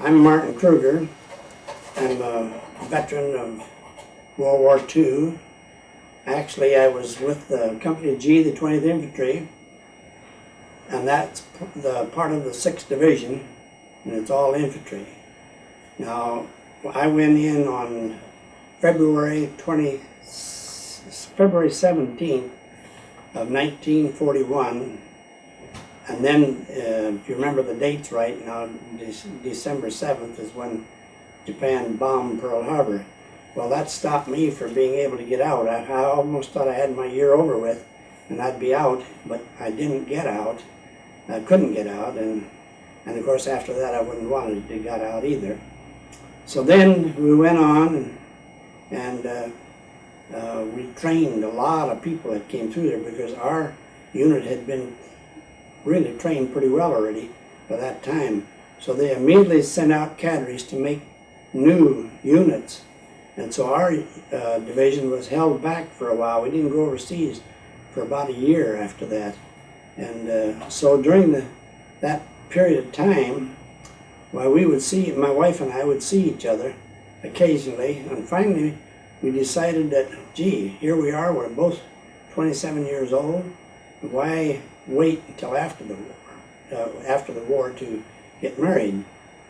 I'm Martin Krueger. I'm a veteran of World War II. Actually, I was with the Company G, the 20th Infantry, and that's the part of the 6th Division, and it's all infantry. Now, I went in on February 17th of 1941, and then, if you remember the dates right now, December 7th is when Japan bombed Pearl Harbor. Well, that stopped me from being able to get out. I almost thought I had my year over with and I'd be out, but I didn't get out. I couldn't get out, and of course after that I wouldn't want to get out either. So then we went on and we trained a lot of people that came through there, because our unit had been really trained pretty well already by that time. So they immediately sent out cadres to make new units. And so our division was held back for a while. We didn't go overseas for about a year after that. And so during that period of time, well, we would see, my wife and I would see each other occasionally, and finally we decided that, gee, here we are, we're both 27 years old. Why wait until after the war to get married?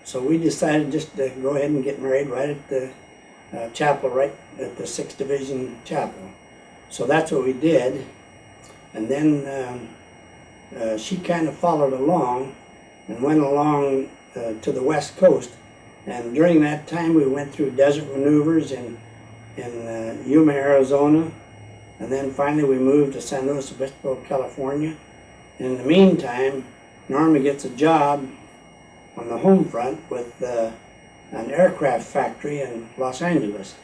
So we decided just to go ahead and get married right at the chapel, right at the 6th Division chapel. So that's what we did. And then she kind of followed along and went along to the west coast. And during that time we went through desert maneuvers in Yuma, Arizona. And then finally we moved to San Luis Obispo, California. In the meantime, Norma gets a job on the home front with an aircraft factory in Los Angeles.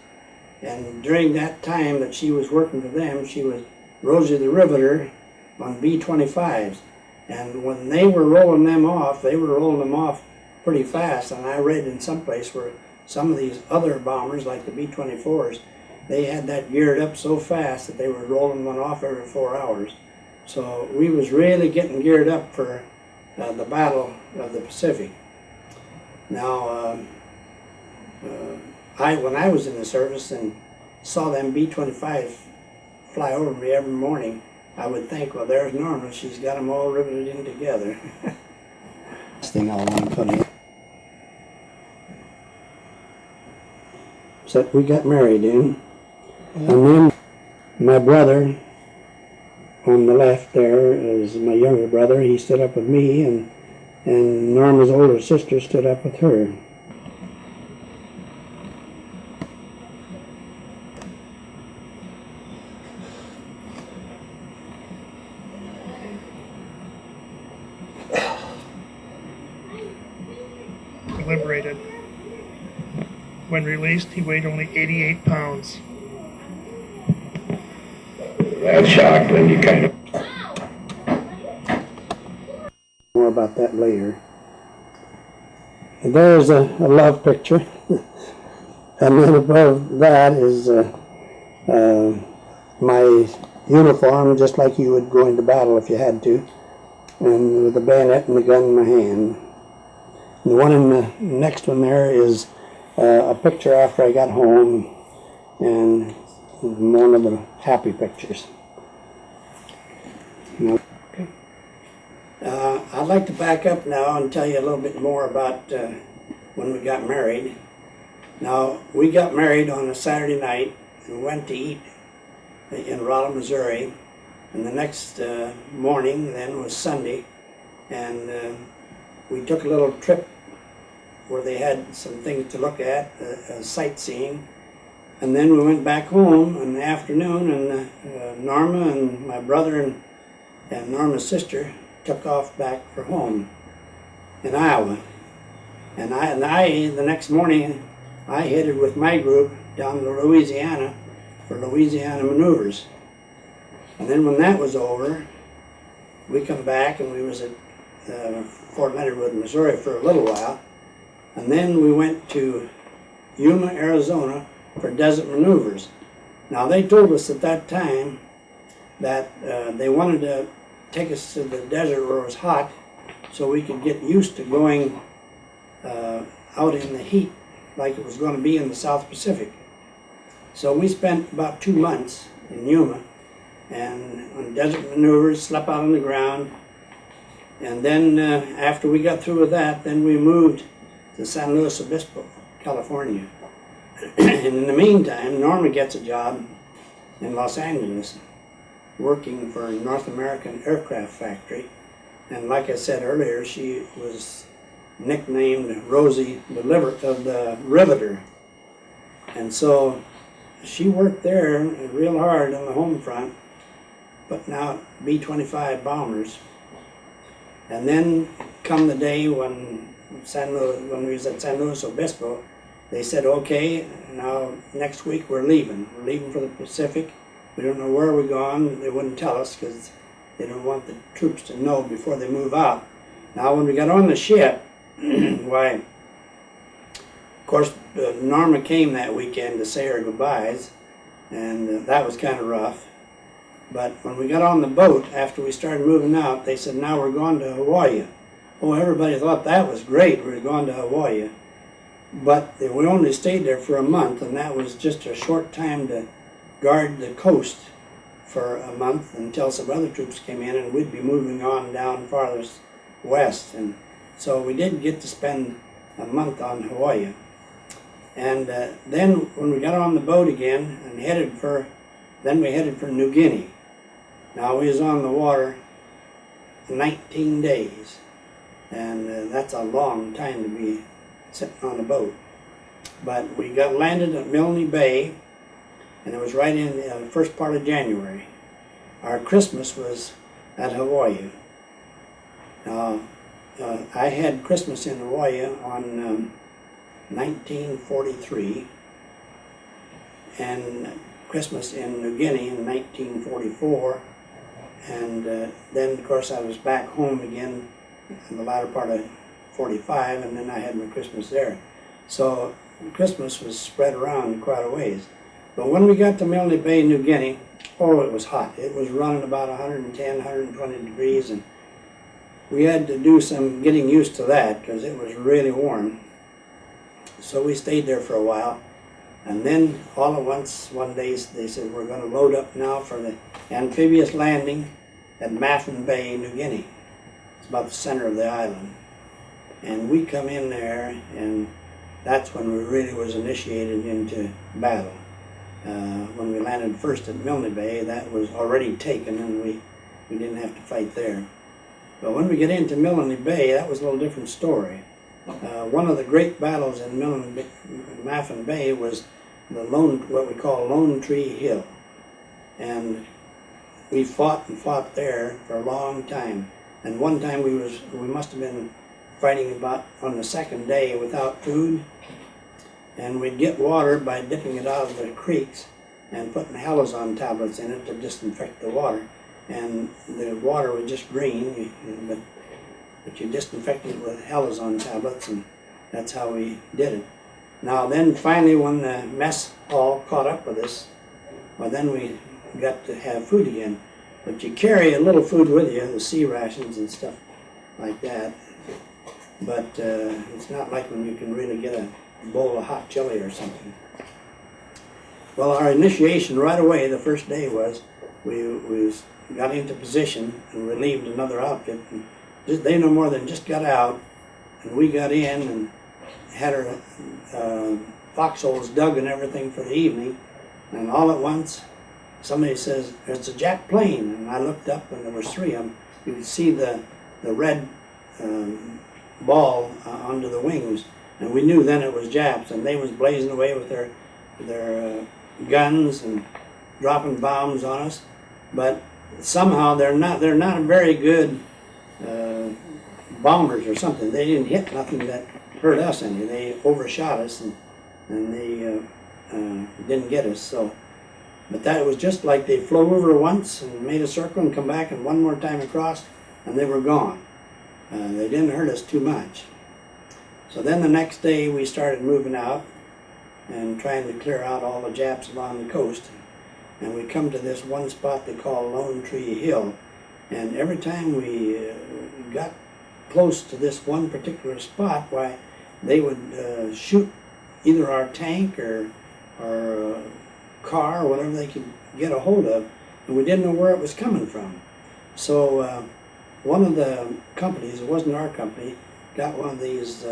And during that time that she was working for them, she was Rosie the Riveter on B-25s. And when they were rolling them off, they were rolling them off pretty fast. And I read in some place where some of these other bombers, like the B-24s, they had that geared up so fast that they were rolling one off every 4 hours. So we was really getting geared up for the Battle of the Pacific. Now, when I was in the service and saw them B-25s fly over me every morning, I would think, well, there's Norma, she's got them all riveted in together. Last thing I want to put in. So we got married in, and then my brother on the left there is my younger brother. He stood up with me, and Norma's older sister stood up with her. Liberated. When released, he weighed only 88 pounds. That shocked when you kind of... More about that later. And there's a love picture. And then above that is my uniform, just like you would go into battle if you had to, and with the bayonet and the gun in my hand. And the one in the next one there is a picture after I got home, and one of the happy pictures. Okay. I'd like to back up now and tell you a little bit more about when we got married. Now, we got married on a Saturday night and went to eat in Rolla, Missouri. And the next morning then was Sunday, and we took a little trip where they had some things to look at, sightseeing. And then we went back home in the afternoon, and Norma and my brother and Norma's sister took off back for home in Iowa. And I the next morning, I headed with my group down to Louisiana for Louisiana maneuvers. And then when that was over, we come back and we was at Fort Leonard Wood, Missouri for a little while. And then we went to Yuma, Arizona for desert maneuvers. Now they told us at that time that they wanted to take us to the desert where it was hot so we could get used to going out in the heat like it was going to be in the South Pacific. So we spent about 2 months in Yuma and on desert maneuvers, slept out on the ground. And then after we got through with that, then we moved to San Luis Obispo, California. And in the meantime, Norma gets a job in Los Angeles working for a North American aircraft factory. And like I said earlier, she was nicknamed Rosie the Riveter. And so she worked there real hard on the home front, putting out B-25 bombers. And then come the day when we was at San Luis Obispo, they said, okay, now next week we're leaving. We're leaving for the Pacific. We don't know where we're going. They wouldn't tell us because they don't want the troops to know before they move out. Now when we got on the ship, why, of course, Norma came that weekend to say her goodbyes, and that was kind of rough. But when we got on the boat, after we started moving out, they said, now we're going to Hawaii. Oh, everybody thought that was great, we were going to Hawaii. But we only stayed there for a month, and that was just a short time to guard the coast for a month until some other troops came in, and we'd be moving on down farthest west. And so we did get to spend a month on Hawaii. And then when we got on the boat again and we headed for New Guinea. Now we was on the water 19 days, and that's a long time to be sitting on a boat. But we got landed at Milne Bay, and it was right in the first part of January. Our Christmas was at Hawaii. Now, I had Christmas in Hawaii on 1943, and Christmas in New Guinea in 1944, and then of course I was back home again in the latter part of 45, and then I had my Christmas there. So Christmas was spread around quite a ways. But when we got to Milne Bay, New Guinea, oh, it was hot. It was running about 110, 120 degrees, and we had to do some getting used to that because it was really warm. So we stayed there for a while. And then all at once, one day, they said, we're going to load up now for the amphibious landing at Baffin Bay, New Guinea. It's about the center of the island. And we come in there, and that's when we really was initiated into battle. When we landed first at Milne Bay, that was already taken, and we didn't have to fight there. But when we get into Milne Bay, that was a little different story. One of the great battles in Baffin Bay was what we call Lone Tree Hill. And we fought and fought there for a long time. And one time we must have been fighting about on the second day without food. And we'd get water by dipping it out of the creeks and putting halazon tablets in it to disinfect the water. And the water was just green, but you disinfect it with halazon tablets, and that's how we did it. Now then finally when the mess hall caught up with us, well then we got to have food again. But you carry a little food with you, the sea rations and stuff like that. But it's not like when you can really get a bowl of hot chili or something. Well, our initiation right away, the first day was, we got into position and relieved another outfit. And they no more than just got out, and we got in and had our foxholes dug and everything for the evening. And all at once, somebody says, "It's a Jap plane." And I looked up, and there was three of them. You could see the red ball under the wings, and we knew then it was Japs, and they was blazing away with their guns and dropping bombs on us. But somehow they're not very good bombers or something. They didn't hit nothing that hurt us any. They overshot us, and they didn't get us. So, but that was just like they flew over once and made a circle and come back and one more time across, and they were gone. They didn't hurt us too much. So then the next day we started moving out and trying to clear out all the Japs along the coast. And we come to this one spot they call Lone Tree Hill. And every time we got close to this one particular spot, why, they would shoot either our tank or our car or whatever they could get a hold of, and we didn't know where it was coming from. So one of the companies, it wasn't our company, got one of these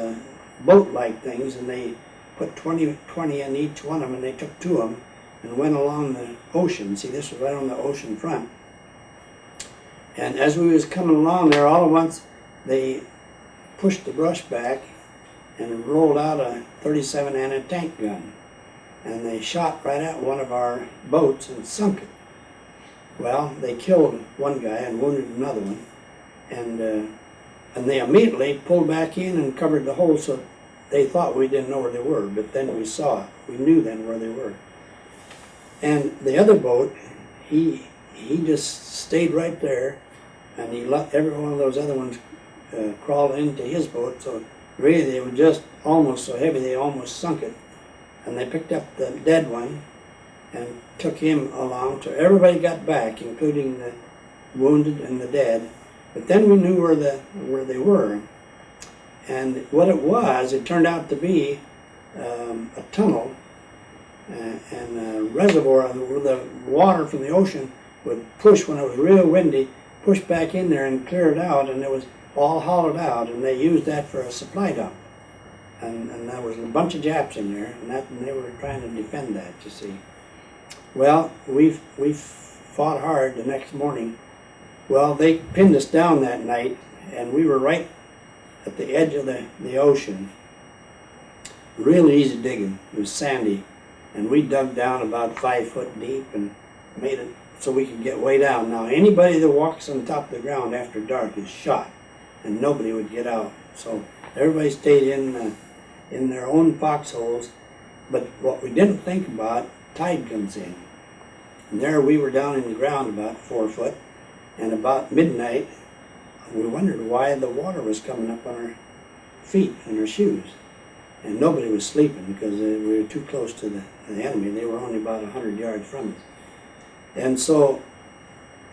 boat-like things, and they put 20 in each one of them, and they took 2 of them and went along the ocean. See, this was right on the ocean front. And as we was coming along there, all at once they pushed the brush back and rolled out a 37 and a tank gun. And they shot right at one of our boats and sunk it. Well, they killed one guy and wounded another one. And they immediately pulled back in and covered the hole, so they thought we didn't know where they were, but then we saw it. We knew then where they were. And the other boat, he just stayed right there, and he let every one of those other ones crawl into his boat, so really they were just almost so heavy they almost sunk it. And they picked up the dead one and took him along, so everybody got back, including the wounded and the dead. But then we knew where they were. And what it was, it turned out to be a tunnel and a reservoir where the water from the ocean would push, when it was real windy, push back in there and clear it out, and it was all hollowed out, and they used that for a supply dump. And there was a bunch of Japs in there, and they were trying to defend that, you see. Well, we fought hard the next morning. Well, they pinned us down that night, and we were right at the edge of the ocean. Real easy digging. It was sandy. And we dug down about 5 foot deep and made it so we could get way down. Now, anybody that walks on top of the ground after dark is shot, and nobody would get out. So everybody stayed in their own foxholes. But what we didn't think about, tide comes in. And there we were down in the ground about 4 foot. And about midnight, we wondered why the water was coming up on our feet and our shoes. And nobody was sleeping because we were too close to the enemy. They were only about 100 yards from us. And so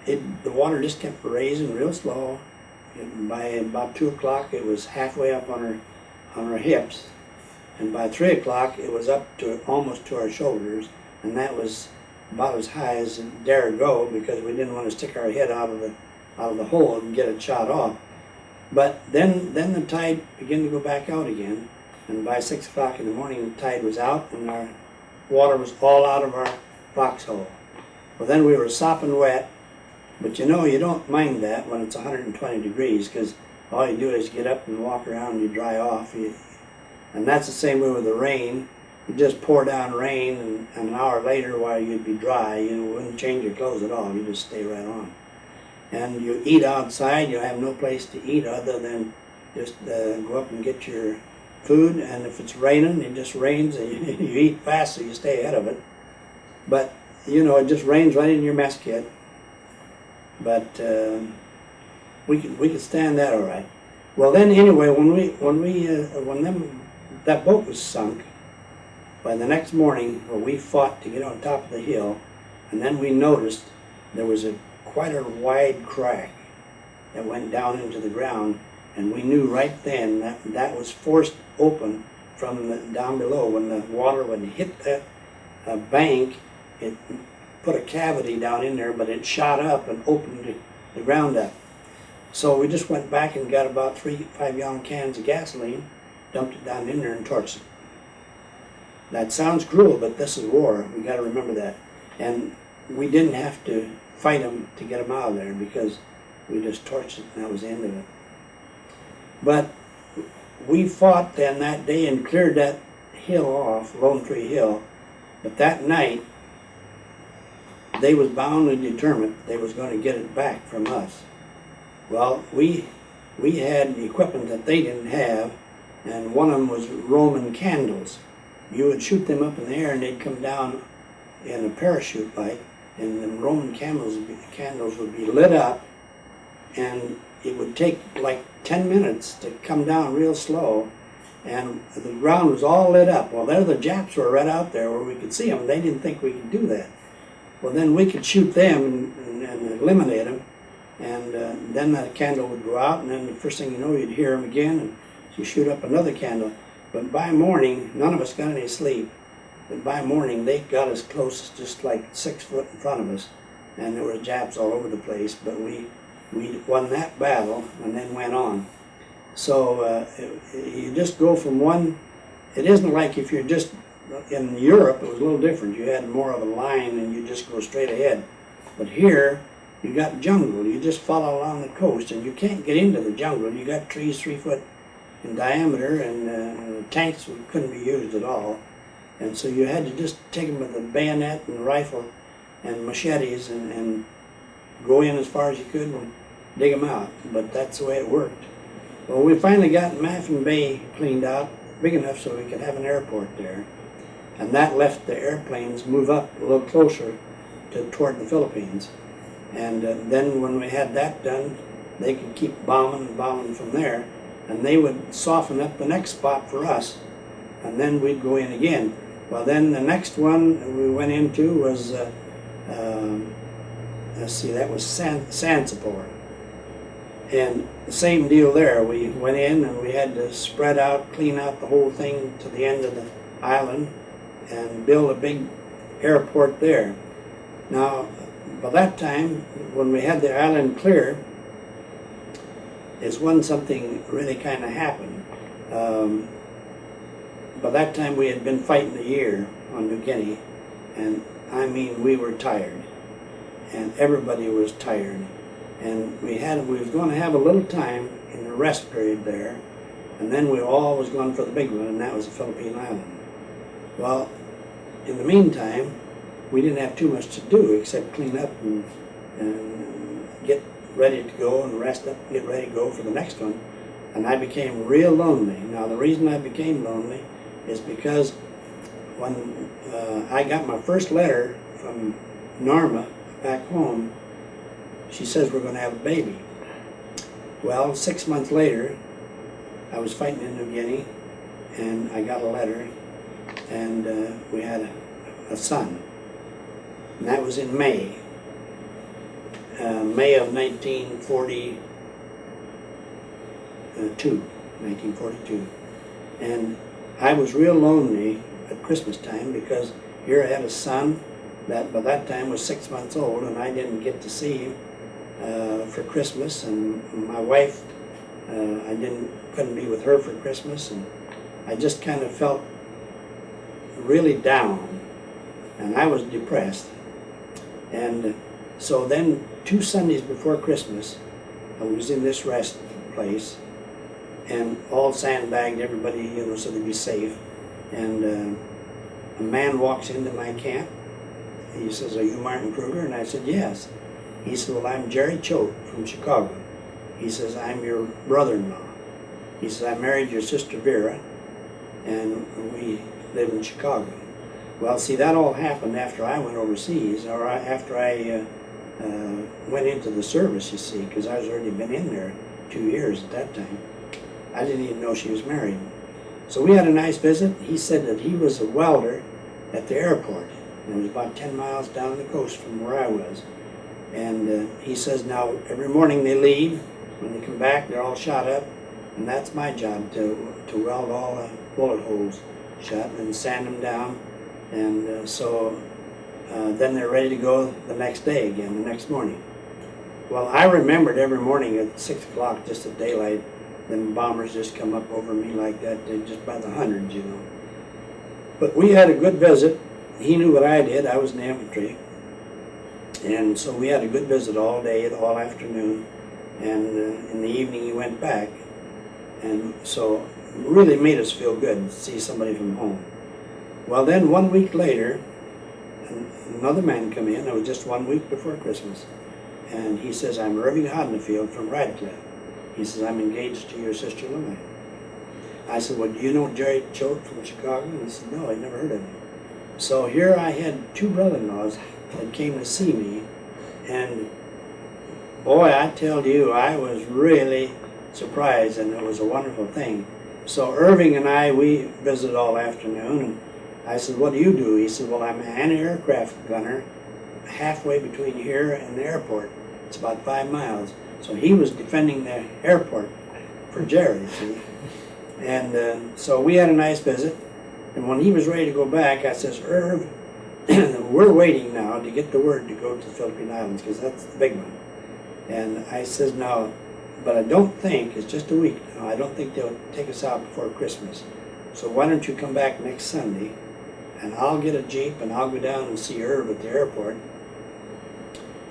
the water just kept raising real slow. And by about 2 o'clock, it was halfway up on our hips. And by 3 o'clock, it was up to almost to our shoulders. And that was about as high as it dare go, because we didn't want to stick our head out of the hole and get it shot off. But then the tide began to go back out again, and by 6 o'clock in the morning the tide was out and our water was all out of our foxhole. Well, then we were sopping wet, but you know, you don't mind that when it's 120 degrees, because all you do is get up and walk around and you dry off. And that's the same way with the rain. You just pour down rain, and an hour later, while you'd be dry, you wouldn't change your clothes at all. You just stay right on. And you eat outside. You have no place to eat other than just go up and get your food. And if it's raining, it just rains, and you eat fast, so you stay ahead of it. But you know, it just rains right in your mess kit. But we could stand that all right. Well, then anyway, when that boat was sunk. By the next morning, we fought to get on top of the hill, and then we noticed there was quite a wide crack that went down into the ground, and we knew right then that was forced open from down below. When the water would hit that bank, it put a cavity down in there, but it shot up and opened the ground up. So we just went back and got about 3 5-gallon cans of gasoline, dumped it down in there, and torched it. That sounds cruel, but this is war. We got to remember that. And we didn't have to fight them to get them out of there, because we just torched it, and that was the end of it. But we fought then that day and cleared that hill off, Lone Tree Hill. But that night, they was bound and determined they was going to get it back from us. Well, we had equipment that they didn't have, and one of them was Roman candles. You would shoot them up in the air, and they'd come down in a parachute light, and the Roman candles would be lit up, and it would take like 10 minutes to come down real slow, and the ground was all lit up. Well, there the Japs were right out there where we could see them. They didn't think we could do that. Well, then we could shoot them and eliminate them, and then that candle would go out, and then the first thing you know, you'd hear them again, and you shoot up another candle. But by morning, none of us got any sleep. But by morning, they got us close, just like 6 foot in front of us, and there were Japs all over the place. But we won that battle and then went on. So you just go from one. It isn't like if you're just in Europe, it was a little different. You had more of a line and you just go straight ahead. But here, you got jungle. You just follow along the coast, and you can't get into the jungle. You got trees 3 foot in diameter, and tanks couldn't be used at all. And so you had to just take them with a bayonet and a rifle and machetes and go in as far as you could and dig them out. But that's the way it worked. Well, we finally got Maffin Bay cleaned out, big enough so we could have an airport there. And that left the airplanes move up a little closer toward the Philippines. And then when we had that done, they could keep bombing and bombing from there. And they would soften up the next spot for us. And then we'd go in again. Well, then the next one we went into was, let's see, that was Sansapor. And the same deal there. We went in and we had to spread out, clean out the whole thing to the end of the island and build a big airport there. Now, by that time, when we had the island clear, is when something really kind of happened. By that time, we had been fighting a year on New Guinea, and I mean, we were tired, and everybody was tired. And we was going to have a little time in the rest period there, and then we all was going for the big one, and that was the Philippine Island. Well, in the meantime, we didn't have too much to do except clean up and get ready to go and rest up and get ready to go for the next one. And I became real lonely. Now, the reason I became lonely is because when I got my first letter from Norma back home, she says we're going to have a baby. Well, 6 months later, I was fighting in New Guinea, and I got a letter, and we had a son. And that was in May. May of 1942. And I was real lonely at Christmas time because here I had a son that by that time was 6 months old, and I didn't get to see him for Christmas, and my wife, I couldn't be with her for Christmas, and I just kind of felt really down, and I was depressed. And so then 2 Sundays before Christmas, I was in this rest place, and all sandbagged, everybody, you know, so they'd be safe. And a man walks into my camp. He says, "Are you Martin Krueger?" And I said, "Yes." He said, "Well, I'm Jerry Choate from Chicago." He says, "I'm your brother-in-law." He says, "I married your sister Vera, and we live in Chicago." Well, see, that all happened after I went overseas, or after I went into the service, you see, because I was already been in there 2 years at that time. I didn't even know she was married. So we had a nice visit. He said that he was a welder at the airport, and it was about 10 miles down the coast from where I was. And he says now every morning they leave. When they come back, they're all shot up, and that's my job to weld all the bullet holes shut and sand them down. And so then they're ready to go the next day again, the next morning. Well, I remembered every morning at 6 o'clock, just at daylight, then bombers just come up over me like that, just by the hundreds, you know. But we had a good visit. He knew what I did. I was in the infantry. And so we had a good visit all day, all afternoon. And in the evening he went back. And so it really made us feel good to see somebody from home. Well, then 1 week later, another man come in. It was just 1 week before Christmas. And he says, "I'm Irving Hoddenfield from Radcliffe." He says, "I'm engaged to your sister Lily." I said, "Well, do you know Jerry Choate from Chicago?" And he said, "No, I'd never heard of him." So here I had 2 brother-in-laws that came to see me. And boy, I tell you, I was really surprised, and it was a wonderful thing. So Irving and I, we visited all afternoon, and I said, "What do you do?" He said, "Well, I'm an anti-aircraft gunner halfway between here and the airport. It's about 5 miles. So he was defending the airport for Jerry, see. And so we had a nice visit. And when he was ready to go back, I says, Irv, we're waiting now to get the word to go to the Philippine Islands, because that's the big one. And I says, now, but I don't think, it's just a week now, I don't think they'll take us out before Christmas. So why don't you come back next Sunday, and I'll get a Jeep, and I'll go down and see Irv at the airport,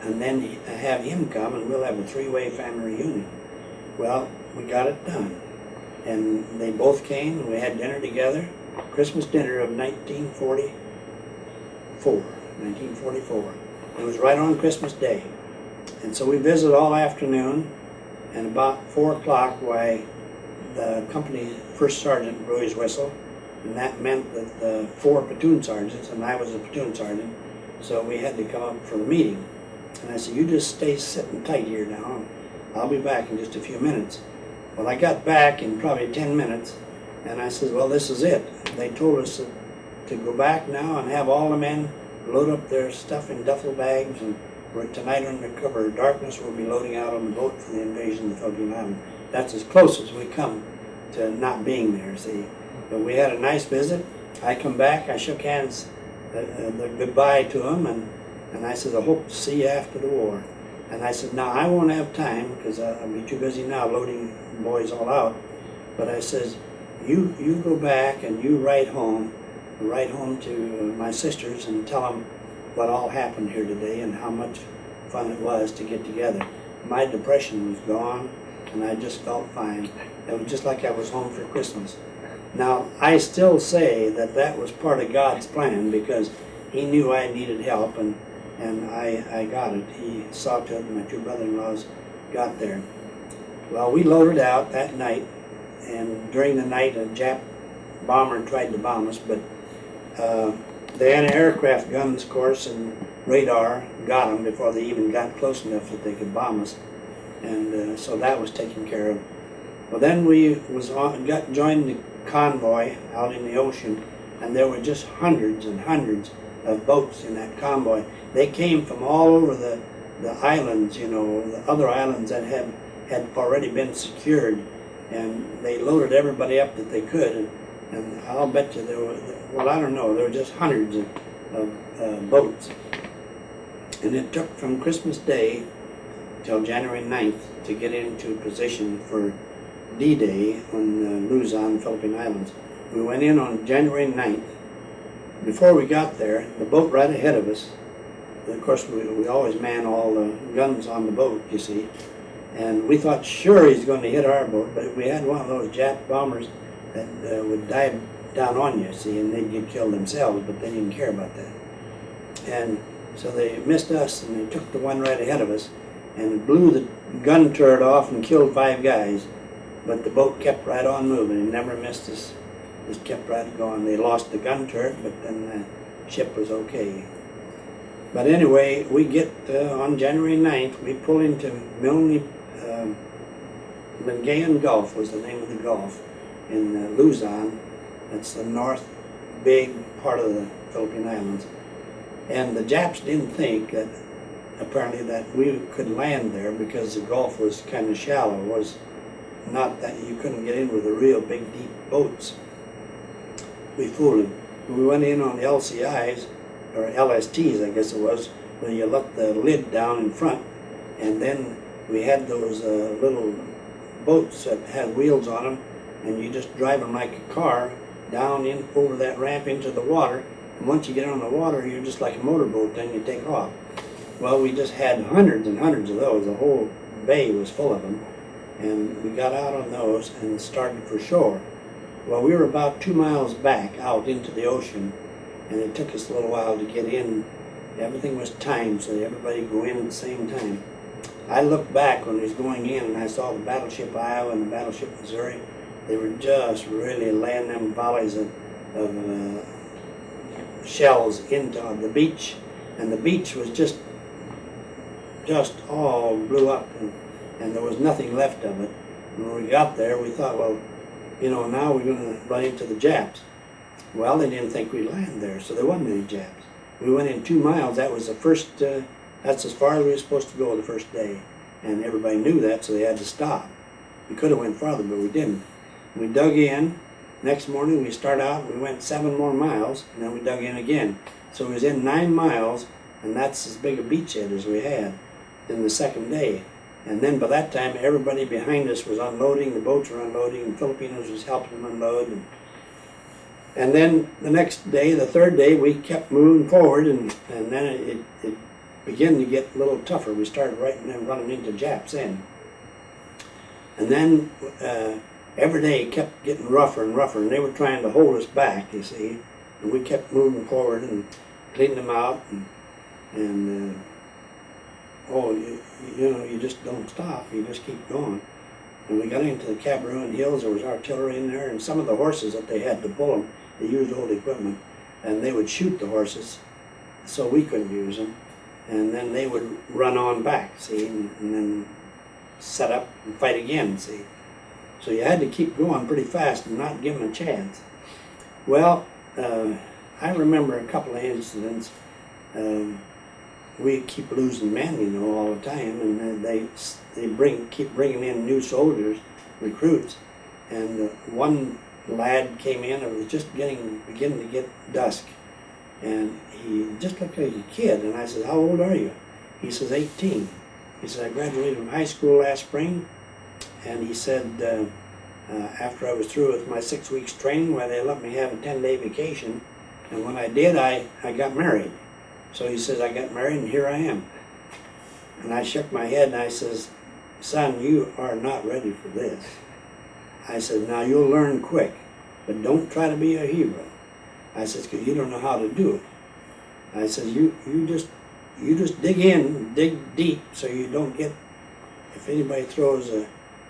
and then have him come, and we'll have a three-way family reunion. Well, we got it done. And they both came, and we had dinner together, Christmas dinner of 1944. It was right on Christmas Day. And so we visited all afternoon, and about 4 o'clock, why the company first sergeant blew his whistle, and that meant that the 4 platoon sergeants, and I was a platoon sergeant, so we had to come up for the meeting. And I said, you just stay sitting tight here now, I'll be back in just a few minutes. Well, I got back in probably 10 minutes, and I said, well, this is it. They told us to go back now and have all the men load up their stuff in duffel bags, and we're tonight under cover of darkness, we'll be loading out on the boat for the invasion of the Philippine Islands. That's as close as we come to not being there, see. But we had a nice visit. I come back, I shook hands, the goodbye to them, and I said, I hope to see you after the war. And I said, now I won't have time, because I'll be too busy now loading the boys all out. But I says, you go back and you write home to my sisters and tell them what all happened here today and how much fun it was to get together. My depression was gone, and I just felt fine. It was just like I was home for Christmas. Now, I still say that that was part of God's plan, because he knew I needed help, and I got it. He saw to it, my two brother-in-laws got there. Well, we loaded out that night, and during the night a Jap bomber tried to bomb us, but the anti-aircraft guns, of course, and radar got them before they even got close enough that they could bomb us, and so that was taken care of. Well, then we got joined the convoy out in the ocean, and there were just hundreds and hundreds of boats in that convoy. They came from all over the islands, you know, the other islands that had already been secured, and they loaded everybody up that they could, and I'll bet you there were, well, I don't know, there were just hundreds of boats. And it took from Christmas Day till January 9th to get into position for D-Day on Luzon, Philippine Islands. We went in on January 9th. Before we got there, the boat right ahead of us, of course we always man all the guns on the boat, you see, and we thought sure he's going to hit our boat, but we had one of those Jap bombers that would dive down on you, see, and they'd get killed themselves, but they didn't care about that. And so they missed us, and they took the one right ahead of us, and it blew the gun turret off and killed 5 guys, but the boat kept right on moving and never missed us. Just kept right going. They lost the gun turret, but then the ship was okay. But anyway, we get on January 9th, we pull into Lingayen Gulf was the name of the gulf in Luzon. That's the north big part of the Philippine Islands. And the Japs didn't think that apparently that we could land there because the gulf was kind of shallow. It was not that you couldn't get in with the real big deep boats. We fooled them. We went in on LCIs, or LSTs I guess it was, where you let the lid down in front, and then we had those little boats that had wheels on them, and you just drive them like a car down in over that ramp into the water, and once you get on the water you're just like a motorboat, then you take off. Well, we just had hundreds and hundreds of those. The whole bay was full of them, and we got out on those and started for shore. Well, we were about 2 miles back out into the ocean, and it took us a little while to get in. Everything was timed, so everybody go in at the same time. I looked back when we was going in, and I saw the battleship Iowa and the battleship Missouri. They were just really laying them volleys of shells into the beach, and the beach was just all blew up, and there was nothing left of it. When we got there, we thought, well, you know, now we're going to run into the Japs. Well, they didn't think we'd land there, so there wasn't any Japs. We went in 2 miles. That was the first, that's as far as we were supposed to go the first day. And everybody knew that, so they had to stop. We could have went farther, but we didn't. We dug in. Next morning we start out, we went 7 more miles, and then we dug in again. So we was in 9 miles, and that's as big a beachhead as we had in the second day. And then by that time, everybody behind us was unloading, the boats were unloading, the Filipinos was helping them unload. And then the next day, the third day, we kept moving forward, and then it began to get a little tougher. We started running into Japs in. And then every day it kept getting rougher and rougher, and they were trying to hold us back, you see. And we kept moving forward and cleaning them out, and you know, you just don't stop, you just keep going. And we got into the Cabroon Hills, there was artillery in there, and some of the horses that they had to pull them, they used old equipment, and they would shoot the horses, so we couldn't use them. And then they would run on back, see, and then set up and fight again, see. So you had to keep going pretty fast and not give them a chance. Well, I remember a couple of incidents. We keep losing men, you know, all the time, and they keep bringing in new soldiers, recruits. And one lad came in, it was just beginning to get dusk, and he just looked like a kid. And I said, "How old are you?" He says, 18. He said, "I graduated from high school last spring." And he said, after I was through with my 6 weeks training, where they let me have a 10-day vacation, and when I did, I got married. So he says, "I got married and here I am." And I shook my head and I says, "Son, you are not ready for this." I said, "Now you'll learn quick, but don't try to be a hero." I says, "Because you don't know how to do it." I says, you just dig in, dig deep, so you don't get, if anybody throws a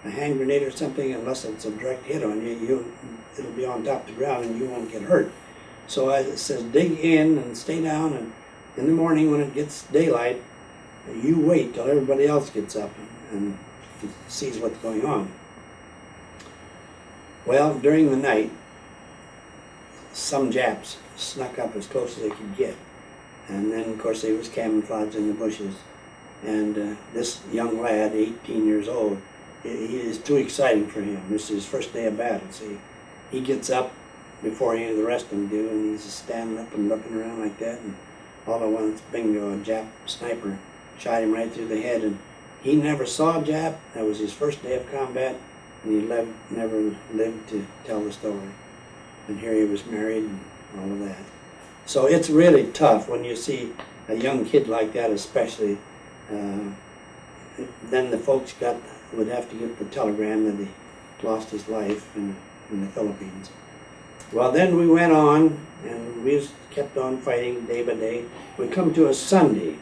hand grenade or something, unless it's a direct hit on you, it'll be on top of the ground and you won't get hurt. So I says, dig in and stay down, and in the morning when it gets daylight, you wait till everybody else gets up and sees what's going on. Well, during the night, some Japs snuck up as close as they could get. And then, of course, they was camouflaged in the bushes. And this young lad, 18 years old, he is too exciting for him. This is his first day of battle, see. He gets up before any of the rest of them do, and he's just standing up and looking around like that, and all at once, bingo, a Jap sniper shot him right through the head, and he never saw a Jap. That was his first day of combat, and he never lived to tell the story. And here he was married and all of that. So it's really tough when you see a young kid like that, especially. Then the folks would have to get the telegram that he lost his life in the Philippines. Well, then we went on, and we just kept on fighting day by day. We come to a Sunday,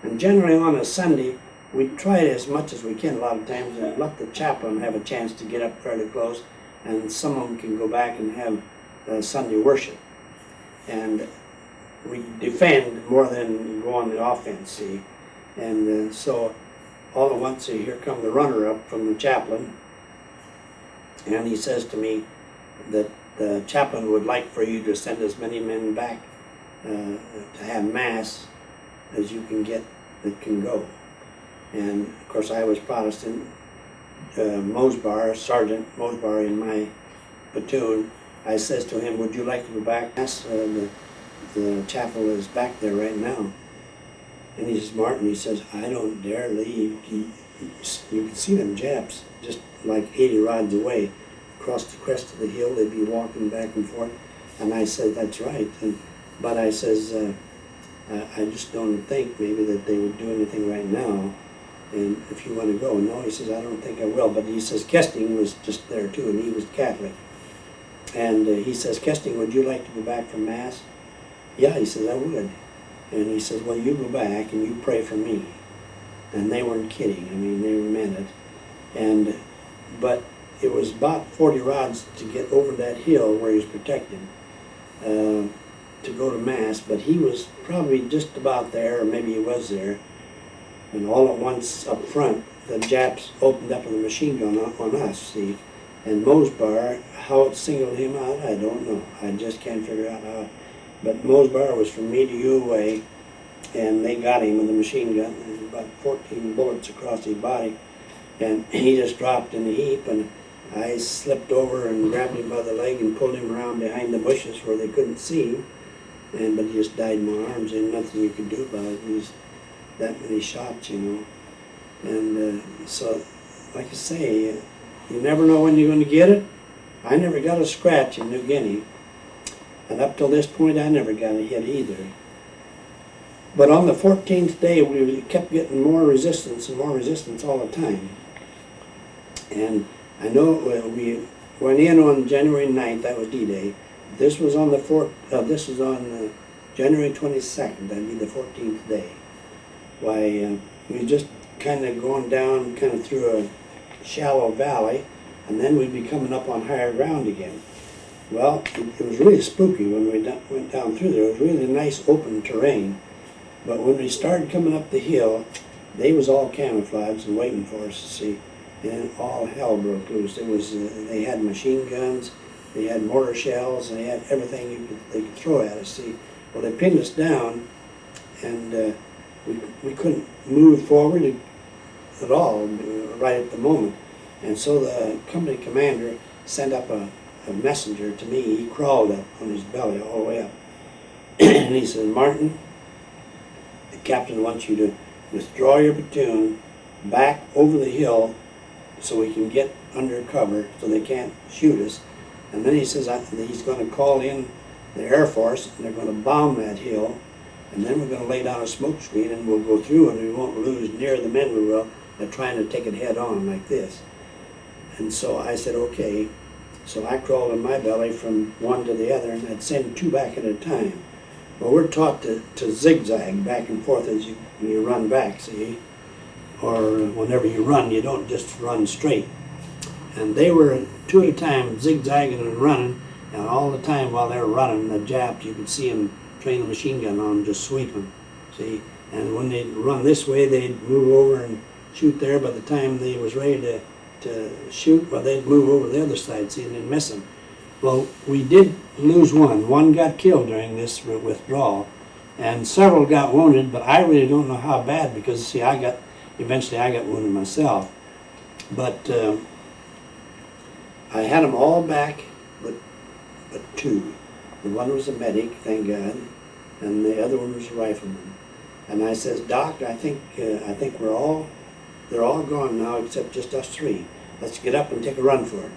and generally on a Sunday, we try as much as we can a lot of times and let the chaplain have a chance to get up fairly close, and some of them can go back and have Sunday worship. And we defend more than go on the offense, see. And so all at once, here come the runner-up from the chaplain, and he says to me that the chaplain would like for you to send as many men back to have Mass as you can get that can go. And of course I was Protestant. Mosbar, Sergeant Mosbar in my platoon, I says to him, "Would you like to go back? The chapel is back there right now." And he's smart, and he says, "I don't dare leave. You can see them Japs just like 80 rods away. Across the crest of the hill, they'd be walking back and forth." And I said, "That's right." But I says, I just don't think maybe that they would do anything right now. And if you want to go. No, he says, "I don't think I will." But he says, Kesting was just there too, and he was Catholic. And he says, "Kesting, would you like to go back for Mass?" "Yeah," he says, "I would." And he says, "Well, you go back and you pray for me." And they weren't kidding. I mean, they meant it. But it was about 40 rods to get over that hill where he was protected to go to Mass, but he was probably just about there, or maybe he was there. And all at once up front, the Japs opened up with a machine gun on us, see. And Mosbar, how it singled him out, I don't know. I just can't figure out how. But Mosbar was from me to you away, and they got him with a machine gun, and about 14 bullets across his body. And he just dropped in a heap, and I slipped over and grabbed him by the leg and pulled him around behind the bushes where they couldn't see him. But he just died in my arms, and nothing you could do about it. He was that many shots, you know. And so, like I say, you never know when you're going to get it. I never got a scratch in New Guinea. And up till this point, I never got a hit either. But on the 14th day, we kept getting more resistance and more resistance all the time. And I know we went in on January 9th, that was D-Day. This was on January 22nd, that'd be the 14th day. Why, we just kind of going down kind of through a shallow valley, and then we'd be coming up on higher ground again. Well, it was really spooky when we went down through there. It was really nice open terrain. But when we started coming up the hill, they was all camouflaged and waiting for us to see. And all hell broke loose. It was they had machine guns, they had mortar shells, they had everything they could throw at us. See, well, they pinned us down, and we couldn't move forward at all right at the moment. And so the company commander sent up a messenger to me. He crawled up on his belly all the way up, and he said, "Martin, the captain wants you to withdraw your platoon back over the hill so we can get under cover so they can't shoot us." And then he says he's going to call in the Air Force, and they're going to bomb that hill, and then we're going to lay down a smoke screen, and we'll go through, and we won't lose near the men we will. They're trying to take it head on like this. And so I said, okay. So I crawled in my belly from one to the other, and I'd send two back at a time. Well, we're taught to zigzag back and forth as you run back, see? Or whenever you run, you don't just run straight. And they were two at a time zigzagging and running, and all the time while they were running, the Japs, you could see them train a machine gun on them, just sweep them, see? And when they'd run this way, they'd move over and shoot there. By the time they was ready to shoot, well, they'd move over the other side, see, and they'd miss them. Well, we did lose one. One got killed during this withdrawal, and several got wounded, but I really don't know how bad, because, see, eventually I got wounded myself. But I had them all back, but two. The one was a medic, thank God, and the other one was a rifleman. And I says, "Doc, I think they're all gone now except just us three. Let's get up and take a run for it."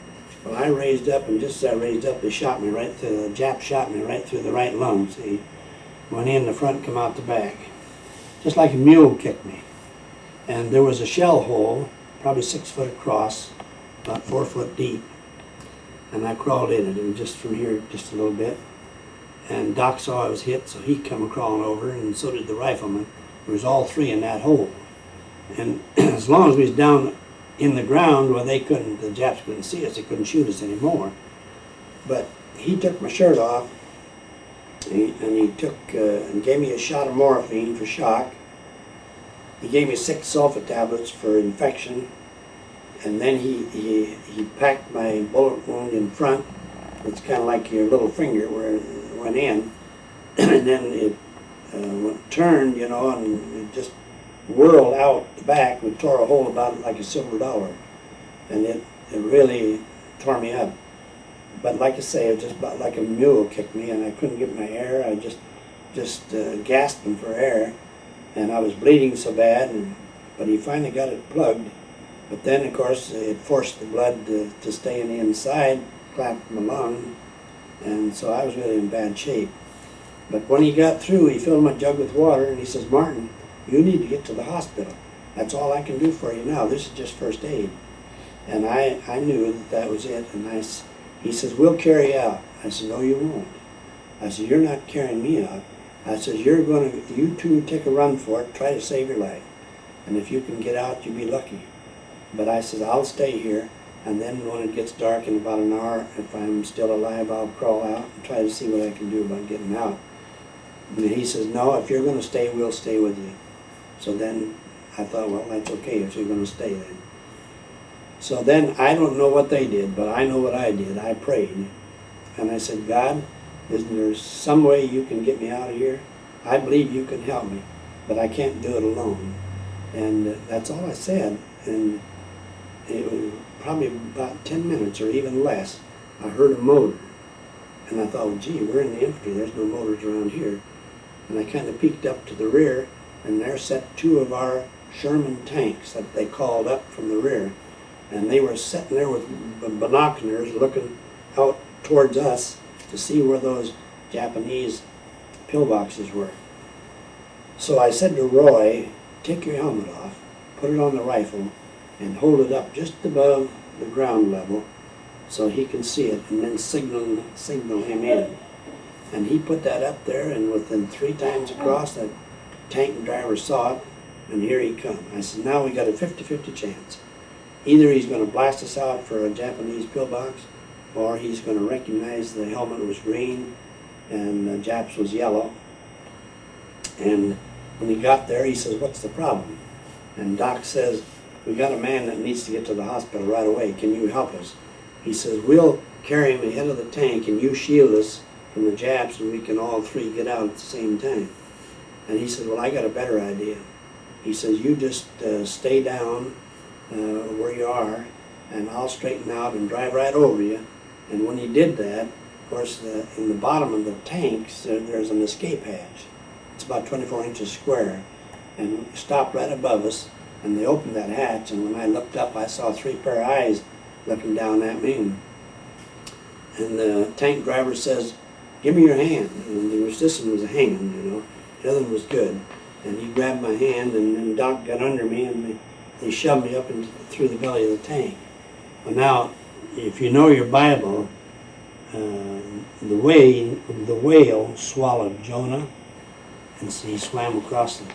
Well, I raised up, and just as I raised up, they shot me right through. The Jap shot me right through the right lung. See, went in the front, come out the back, just like a mule kicked me. And there was a shell hole, probably 6 foot across, about 4 foot deep. And I crawled in it, and just from here, just a little bit. And Doc saw I was hit, so he come crawling over, and so did the rifleman. There was all three in that hole. And as long as we was down in the ground, well, the Japs couldn't see us, they couldn't shoot us anymore. But he took my shirt off, and he took and gave me a shot of morphine for shock. He gave me 6 sulfa tablets for infection, and then he packed my bullet wound in front. It's kind of like your little finger where it went in, and then it turned, you know, and it just whirled out the back. We tore a hole about like a silver dollar, and it really tore me up. But like I say, it was just about like a mule kicked me, and I couldn't get my air. I just gasping for air, and I was bleeding so bad. But he finally got it plugged. But then, of course, it forced the blood to stay in the inside, clamped my lung, and so I was really in bad shape. But when he got through, he filled my jug with water, and he says, "Martin, you need to get to the hospital. That's all I can do for you now. This is just first aid." And I knew that was it. And he says, "We'll carry you out." I said, "No, you won't." I said, "You're not carrying me out." I said, you two take a run for it, try to save your life. And if you can get out, you'll be lucky. But I said, "I'll stay here, and then when it gets dark in about an hour, if I'm still alive, I'll crawl out and try to see what I can do about getting out." And he says, "No, if you're going to stay, we'll stay with you." So then I thought, well, that's okay if you're going to stay then. So then I don't know what they did, but I know what I did. I prayed, and I said, "God, isn't there some way you can get me out of here? I believe you can help me, but I can't do it alone." And that's all I said. And it was probably about 10 minutes or even less, I heard a motor. And I thought, well, gee, we're in the infantry, there's no motors around here. And I kind of peeked up to the rear, and there sat two of our Sherman tanks that they called up from the rear. And they were sitting there with binoculars looking out towards us to see where those Japanese pillboxes were. So I said to Roy, take your helmet off, put it on the rifle, and hold it up just above the ground level so he can see it, and then signal him in. And he put that up there, and within 3 times across, that tank driver saw it, and here he come. I said, now we got a 50-50 chance. Either he's going to blast us out for a Japanese pillbox, or he's going to recognize the helmet was green and the Japs was yellow. And when he got there, he says, what's the problem? And Doc says, we got a man that needs to get to the hospital right away. Can you help us? He says, we'll carry him ahead of the tank and you shield us from the Japs and we can all 3 get out at the same time. And he said, well, I got a better idea. He says, you just stay down where you are and I'll straighten out and drive right over you. And when he did that, of course, in the bottom of the tanks, there's an escape hatch. It's about 24 inches square, and stopped right above us, and they opened that hatch, and when I looked up, I saw 3 pair of eyes looking down at me, and the tank driver says, give me your hand, and this one was hanging, you know, the other one was good, and he grabbed my hand, and then Doc got under me, and they shoved me up through the belly of the tank. Well, now, if you know your Bible, the whale swallowed Jonah, and so he swam across the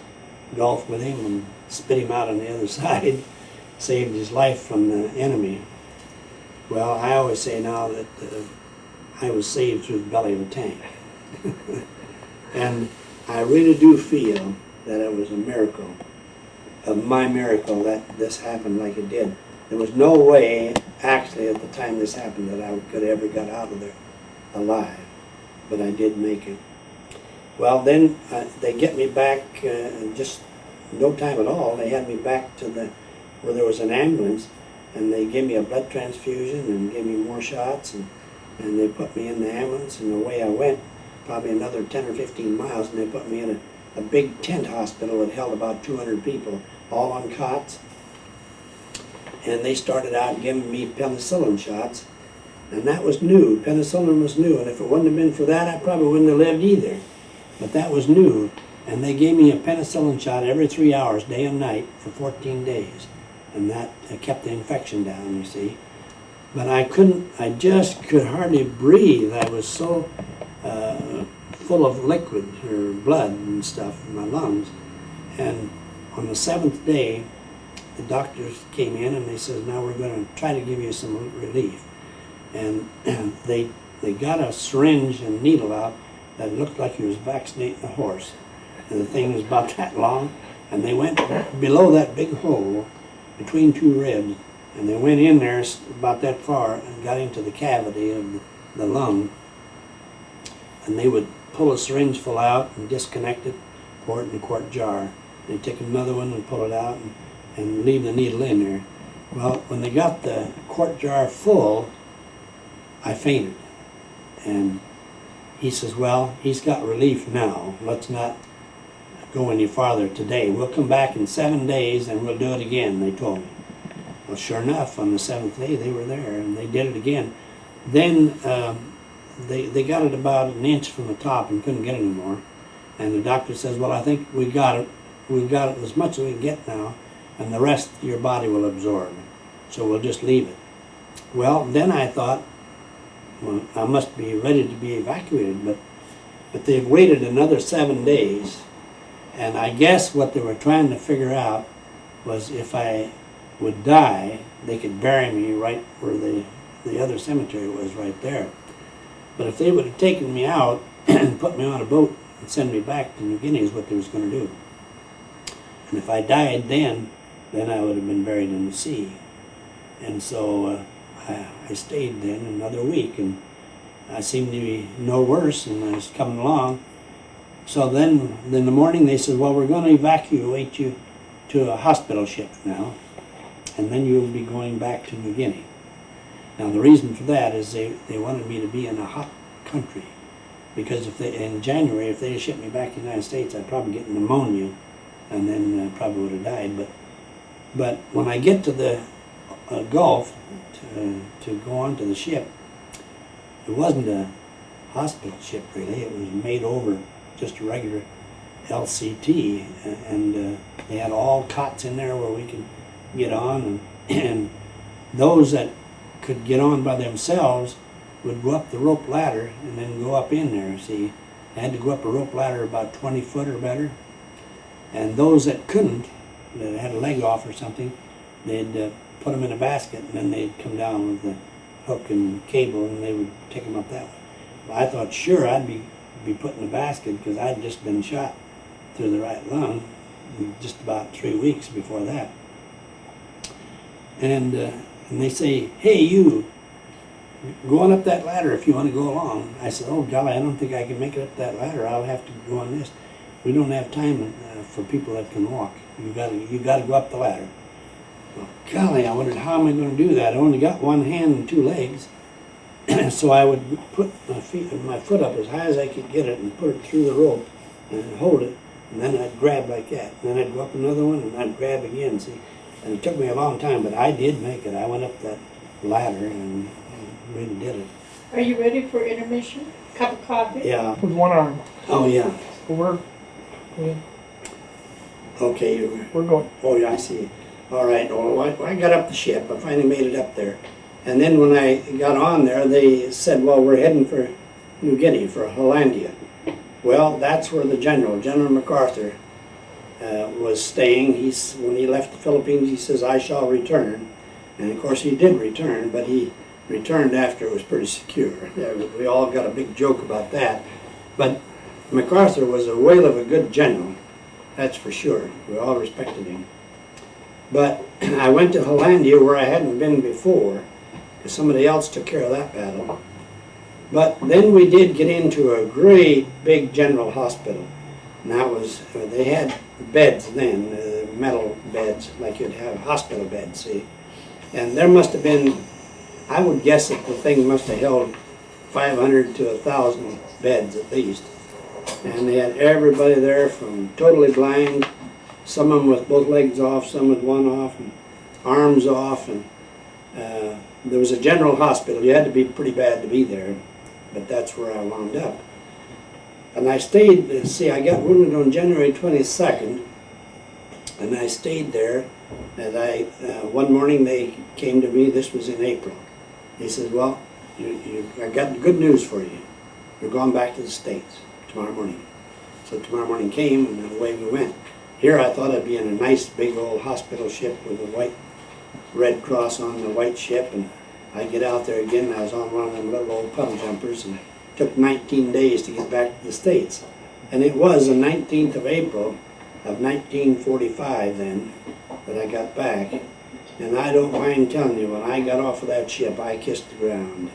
Gulf with him and spit him out on the other side, saved his life from the enemy. Well, I always say now that I was saved through the belly of a tank. And I really do feel that it was a miracle, of my miracle, that this happened like it did. There was no way, actually, at the time this happened, that I could have ever got out of there alive, but I did make it. Well, then they get me back, just no time at all. They had me back to where there was an ambulance, and they gave me a blood transfusion and gave me more shots, and they put me in the ambulance, and away I went, probably another 10 or 15 miles, and they put me in a big tent hospital that held about 200 people, all on cots. And they started out giving me penicillin shots, and that was new. Penicillin was new, and if it wouldn't have been for that, I probably wouldn't have lived either. But that was new, and they gave me a penicillin shot every 3 hours, day and night, for 14 days. And that kept the infection down, you see. But I just could hardly breathe. I was so full of liquid, or blood and stuff in my lungs. And on the 7th day, the doctors came in and they said, now we're going to try to give you some relief. And they got a syringe and needle out that looked like he was vaccinating a horse. And the thing was about that long, and they went below that big hole between 2 ribs, and they went in there about that far and got into the cavity of the lung, and they would pull a syringe full out and disconnect it, pour it in a quart jar. They'd take another one and pull it out and leave the needle in there. Well, when they got the quart jar full, I fainted. And he says, well, he's got relief now. Let's not go any farther today. We'll come back in 7 days and we'll do it again, they told me. Well, sure enough, on the 7th day, they were there and they did it again. Then they got it about an inch from the top and couldn't get it anymore. And the doctor says, well, I think we got it. We've got it as much as we can get now, and the rest your body will absorb. So we'll just leave it. Well, then I thought, well, I must be ready to be evacuated, but they've waited another 7 days, and I guess what they were trying to figure out was if I would die, they could bury me right where the other cemetery was right there. But if they would have taken me out and put me on a boat and send me back to New Guinea is what they was going to do. And if I died then I would have been buried in the sea. And so I stayed then another week, and I seemed to be no worse, and I was coming along. So then in the morning they said, well, we're going to evacuate you to a hospital ship now. and then you'll be going back to New Guinea. Now the reason for that is they wanted me to be in a hot country, because if they, in January, if they shipped me back to the United States, I'd probably get pneumonia, and then probably would have died. But when I get to the Gulf to go onto the ship, it wasn't a hospital ship really. It was made over just a regular LCT, and they had all cots in there where we could get on, and those that could get on by themselves would go up the rope ladder and then go up in there. See, I had to go up a rope ladder about 20 foot or better, and those that couldn't, that had a leg off or something, they'd put them in a basket, and then they'd come down with the hook and cable, and they would take them up that way. Well, I thought sure I'd be put in a basket, because I'd just been shot through the right lung just about 3 weeks before that. And they say, hey, you, go on up that ladder if you want to go along. I said, oh golly, I don't think I can make it up that ladder. I'll have to go on this. We don't have time for people that can walk. You got to go up the ladder. Well, golly, I wondered how am I going to do that? I only got one hand and 2 legs, so I would put my foot up as high as I could get it and put it through the rope and hold it, and then I'd grab like that. And then I'd go up another one and I'd grab again. See, and it took me a long time, but I did make it. I went up that ladder and really did it. Are you ready for intermission? Cup of coffee? Yeah. With one arm. Oh yeah. We're Okay. we're going. Oh yeah, I see. All right. Well, I got up the ship. I finally made it up there, and then when I got on there, they said, "Well, we're heading for New Guinea, for Hollandia." Well, that's where the General MacArthur, was staying. When he left the Philippines, he says, "I shall return," and of course he did return, but he returned after it was pretty secure. We all got a big joke about that, but MacArthur was a whale of a good general, that's for sure. We all respected him. But I went to Hollandia, where I hadn't been before, because somebody else took care of that battle. But then we did get into a great big general hospital. And that was, they had beds then, metal beds, like you'd have hospital beds, see. And there must have been, I would guess that the thing must have held 500 to 1,000 beds at least. And they had everybody there from totally blind, some of them with both legs off, some with one off, and arms off. And there was a general hospital. You had to be pretty bad to be there, but that's where I wound up. And I stayed, see, I got wounded on January 22nd, and I stayed there. And one morning they came to me, this was in April. He said, well, I got good news for you. You're going back to the States tomorrow morning. So tomorrow morning came, and away we went. Here I thought I'd be in a nice big old hospital ship with a white Red Cross on the white ship, and I get out there again, and I was on one of them little old puddle jumpers, and it took 19 days to get back to the States. And it was the 19th of April of 1945 then that I got back. And I don't mind telling you, when I got off of that ship, I kissed the ground.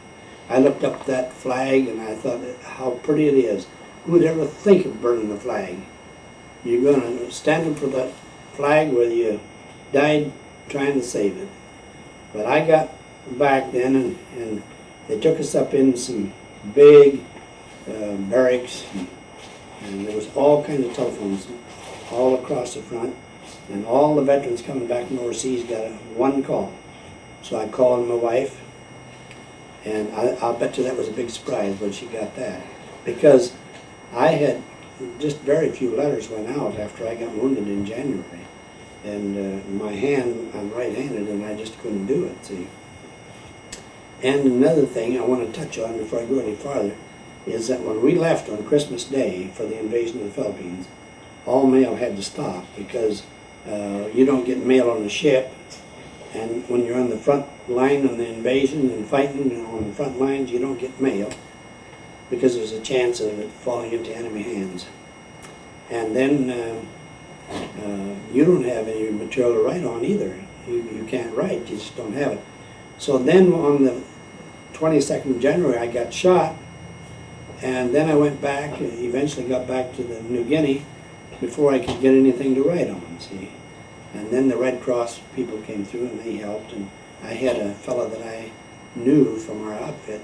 I looked up that flag and I thought how pretty it is. Who would ever think of burning the flag? You're going to stand up for that flag whether you died trying to save it. But I got back then, and they took us up in some big barracks, and there was all kinds of telephones all across the front, and all the veterans coming back from overseas got one call. So I called my wife, and I'll bet you that was a big surprise when she got that, because I had just very few letters went out after I got wounded in January, and my hand, I'm right-handed, and I just couldn't do it, see. And another thing I want to touch on before I go any farther is that when we left on Christmas Day for the invasion of the Philippines, all mail had to stop, because you don't get mail on the ship, and when you're on the front line on the invasion and fighting on the front lines, you don't get mail, because there's a chance of it falling into enemy hands. And then you don't have any material to write on either. You can't write, you just don't have it. So then on the 22nd of January I got shot, and then I went back, eventually got back to the New Guinea before I could get anything to write on, see. And then the Red Cross people came through and they helped, and I had a fellow that I knew from our outfit,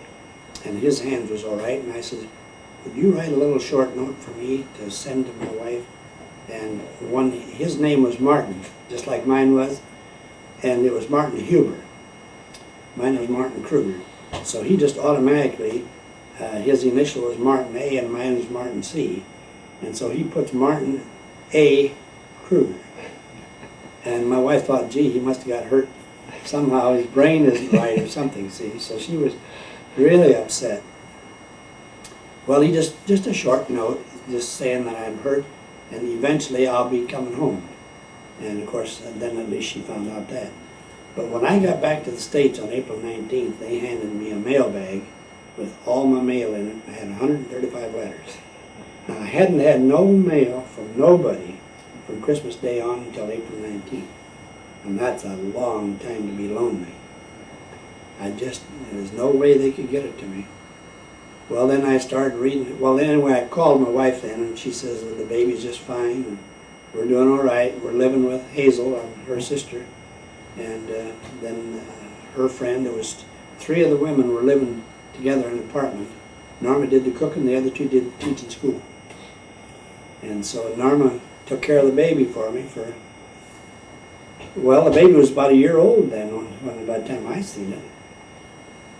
and his hands was all right, and I said, would you write a little short note for me to send to my wife? And his name was Martin, just like mine was, and it was Martin Huber. Mine was Martin Krueger. So he just automatically, his initial was Martin A and mine was Martin C. And so he puts Martin A. Krueger. And my wife thought, gee, he must have got hurt somehow, his brain isn't right or something, see. So she was really upset. Well, he just a short note, just saying that I'm hurt and eventually I'll be coming home. And of course, then at least she found out that. But when I got back to the States on April 19th, they handed me a mail bag with all my mail in it. I had 135 letters. Now, I hadn't had no mail from nobody from Christmas Day on until April 19th. And that's a long time to be lonely. There's no way they could get it to me. Well, then I started reading it. Well, anyway, I called my wife then, and she says that the baby's just fine, and we're doing all right. We're living with Hazel, her sister, and then her friend. There was 3 of the women were living together in an apartment. Norma did the cooking, the other 2 did teaching school. And so Norma took care of the baby for me well, the baby was about a year old then, by the time I seen it.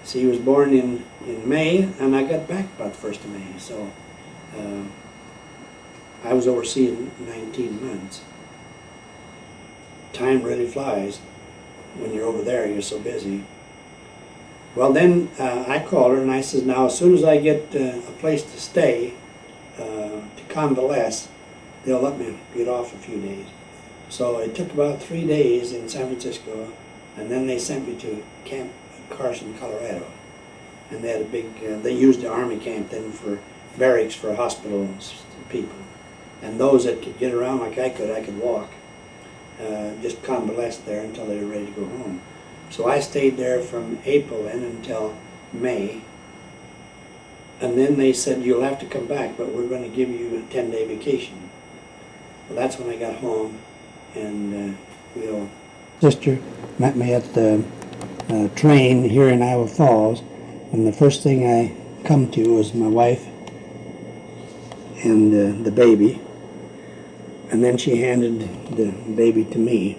So he was born in May, and I got back about the 1st of May. So I was overseas 19 months. Time really flies. When you're over there, you're so busy. Well, then I called her and I said, now as soon as I get a place to stay, to convalesce, they'll let me get off a few days. So it took about 3 days in San Francisco, and then they sent me to Camp Carson, Colorado. And they had a big, they used the Army camp then for barracks for hospitals people. And those that could get around like I could walk, just convalesced there until they were ready to go home. So I stayed there from April then until May. And then they said, you'll have to come back, but we're going to give you a 10-day vacation. Well, that's when I got home, and sister met me at the train here in Iowa Falls, and the first thing I come to was my wife and the baby, and then she handed the baby to me.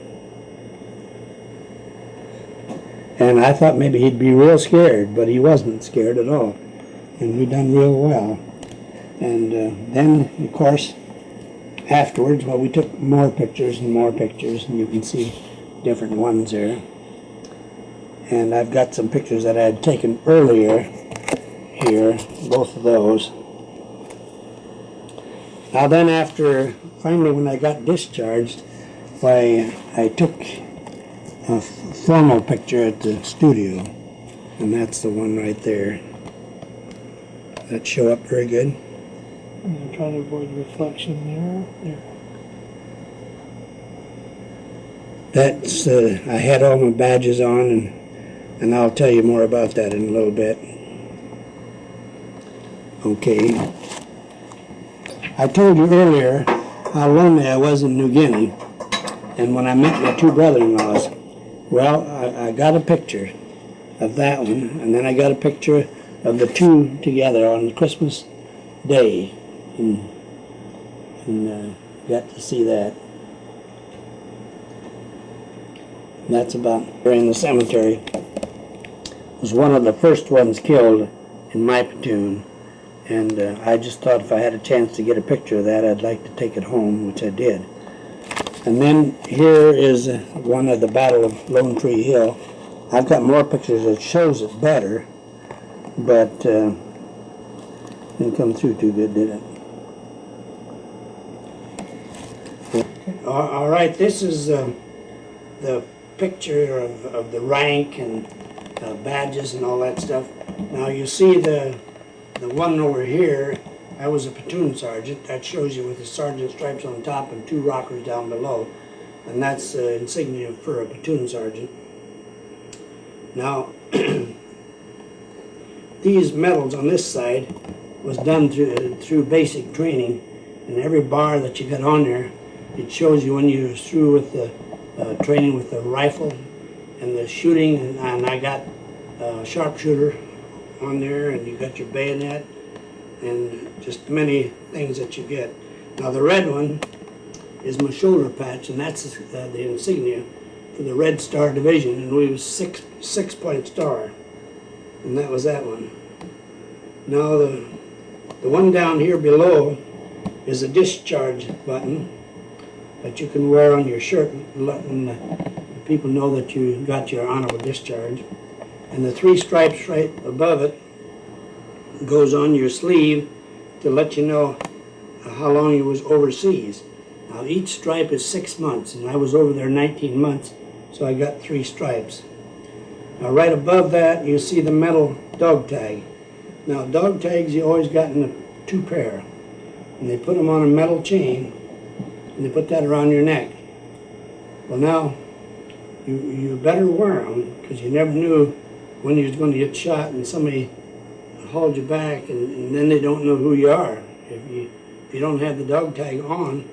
And I thought maybe he'd be real scared, but he wasn't scared at all. And we done real well. And then, of course, afterwards, well, we took more pictures, and you can see different ones there. And I've got some pictures that I had taken earlier here, both of those. Now then, after, finally when I got discharged, why, I took a formal picture at the studio, and that's the one right there. That show up very good. I'm trying to avoid reflection there. That's, I had all my badges on, and I'll tell you more about that in a little bit. Okay. I told you earlier how lonely I was in New Guinea, and when I met my 2 brother-in-laws, well, I got a picture of that one, and then I got a picture of the 2 together on Christmas Day, and got to see that. And that's about in the cemetery. Was one of the first ones killed in my platoon, and I just thought if I had a chance to get a picture of that, I'd like to take it home, which I did. And then here is one of the Battle of Lone Tree Hill. I've got more pictures that shows it better, but didn't come through too good, did it? All right, this is the picture of the rank and badges and all that stuff. Now you see the one over here, I was a platoon sergeant. That shows you with the sergeant stripes on top and 2 rockers down below. And that's insignia for a platoon sergeant. Now, these medals on this side was done through basic training. And every bar that you got on there, it shows you when you was through with the training with the rifle and the shooting, and I got sharpshooter on there, and you got your bayonet, and just many things that you get. Now the red one is my shoulder patch, and that's the insignia for the Red Star Division, and we was six-point star, and that was that one. Now the one down here below is a discharge button that you can wear on your shirt, letting people know that you got your honorable discharge. And the 3 stripes right above it goes on your sleeve to let you know how long you was overseas. Now each stripe is 6 months, and I was over there 19 months, so I got 3 stripes. Now right above that you see the metal dog tag. Now dog tags you always got in 2 pair, and they put them on a metal chain, and they put that around your neck. Well now, you better wear them, because you never knew when you was going to get shot and somebody hauled you back, and then they don't know who you are. If you don't have the dog tag on,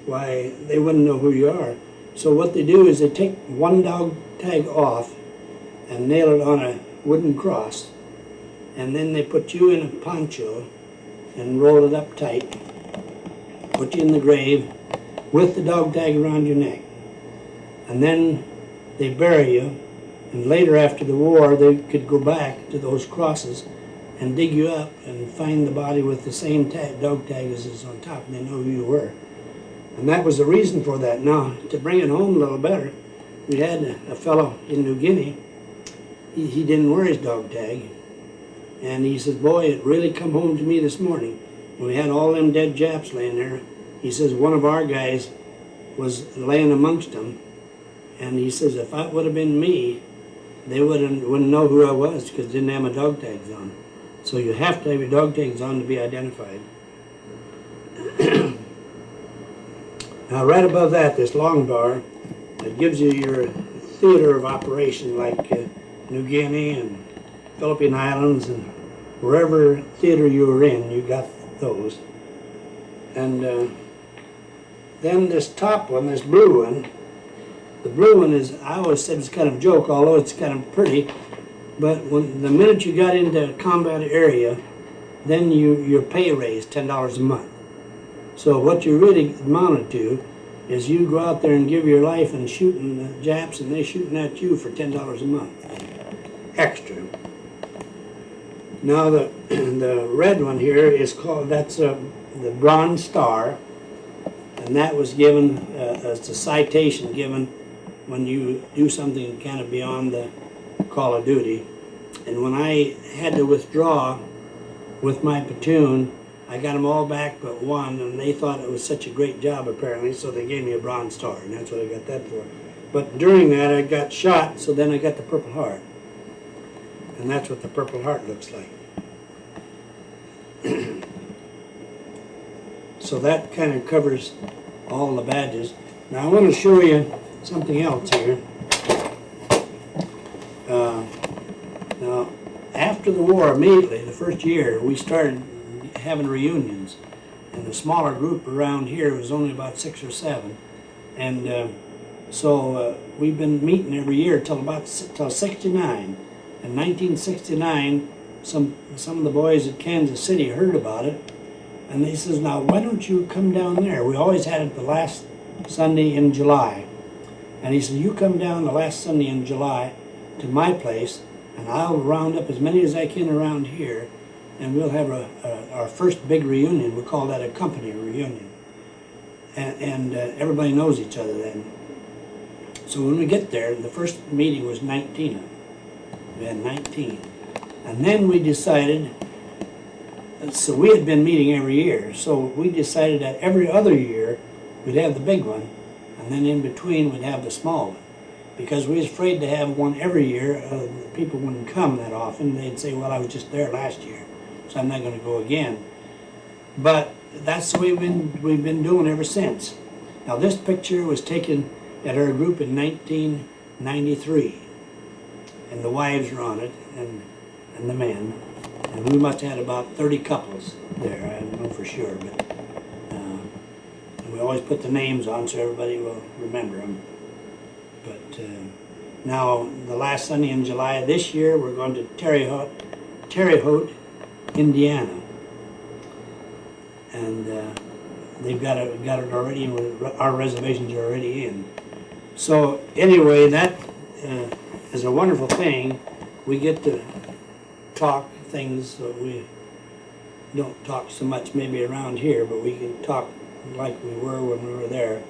why, they wouldn't know who you are. So what they do is they take one dog tag off and nail it on a wooden cross, and then they put you in a poncho and roll it up tight, put you in the grave with the dog tag around your neck, and then they bury you. And later after the war they could go back to those crosses and dig you up and find the body with the same dog tag as is on top, and they know who you were. And that was the reason for that. Now, to bring it home a little better, we had a fellow in New Guinea. He didn't wear his dog tag, and he says, boy, it really come home to me this morning. When we had all them dead Japs laying there, he says one of our guys was laying amongst them, and he says if that would have been me, they wouldn't know who I was, because I didn't have my dog tags on. So you have to have your dog tags on to be identified. Now right above that, this long bar, it gives you your theater of operation, like New Guinea and Philippine Islands, and wherever theater you were in, you got those. And then this top one, this blue one, the blue one is, I always said it's kind of a joke, although it's kind of pretty, but when the minute you got into a combat area, then your pay raised $10 a month. So what you really amounted to is you go out there and give your life and shooting the Japs, and they shooting at you for $10 a month extra. Now the red one here is called, that's the Bronze Star, and that was given as a citation given when you do something kind of beyond the call of duty. And when I had to withdraw with my platoon, I got them all back but one, and they thought it was such a great job apparently, so they gave me a Bronze Star, and that's what I got that for. But during that I got shot, so then I got the Purple Heart. And that's what the Purple Heart looks like. So that kind of covers all the badges. Now I want to show you something else here. Now after the war, immediately, the first year, we started having reunions. And the smaller group around here was only about 6 or 7. And so we've been meeting every year till 69. In 1969, some of the boys at Kansas City heard about it, and they says, now why don't you come down there? We always had it the last Sunday in July. And he said, you come down the last Sunday in July to my place, and I'll round up as many as I can around here, and we'll have our first big reunion. We call that a company reunion. And everybody knows each other then. So when we get there, the first meeting was 19. We had 19. And then we decided, so we had been meeting every year, so we decided that every other year we'd have the big one, and then in between we'd have the small one. Because we was afraid to have one every year, people wouldn't come that often. They'd say, well, I was just there last year, so I'm not going to go again. But that's the way we've been doing ever since. Now this picture was taken at our group in 1993. And the wives were on it, and the men. And we must have had about 30 couples there, I don't know for sure, but and we always put the names on so everybody will remember them. But now, the last Sunday in July of this year, we're going to Terre Haute, Indiana. And they've got it already, and our reservations are already in. So anyway, that is a wonderful thing. We get to talk things that we don't talk so much maybe around here, but we can talk like we were when we were there,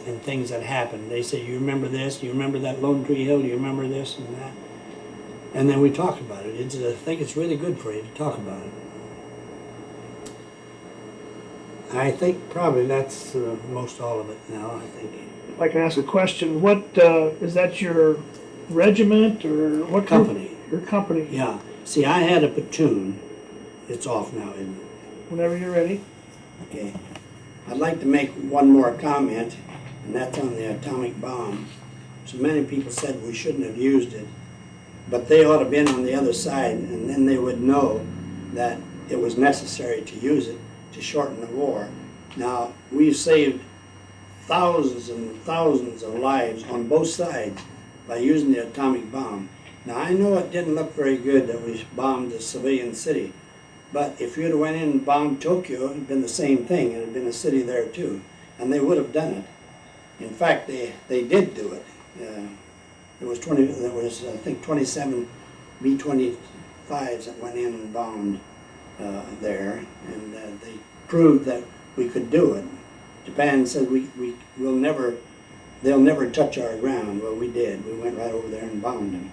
and things that happened. They say, you remember this, you remember that Lone Tree Hill, do you remember this and that? And then we talk about it. I think it's really good for you to talk about it. I think probably that's most all of it now, I think. If I can ask a question, what, is that your regiment or what Company. Your company? Yeah. See, I had a platoon. It's off now, isn't it? Whenever you're ready. Okay. I'd like to make one more comment, and that's on the atomic bomb. So many people said we shouldn't have used it, but they ought to have been on the other side, and then they would know that it was necessary to use it to shorten the war. Now, we've saved thousands and thousands of lives on both sides by using the atomic bomb. Now, I know it didn't look very good that we bombed a civilian city, but if you'd have went in and bombed Tokyo, it would have been the same thing. It would have been a city there too, and they would have done it. In fact, they did do it. There was I think 27 B-25s that went in and bombed there, and they proved that we could do it. Japan said they'll never touch our ground. Well, we did. We went right over there and bombed them.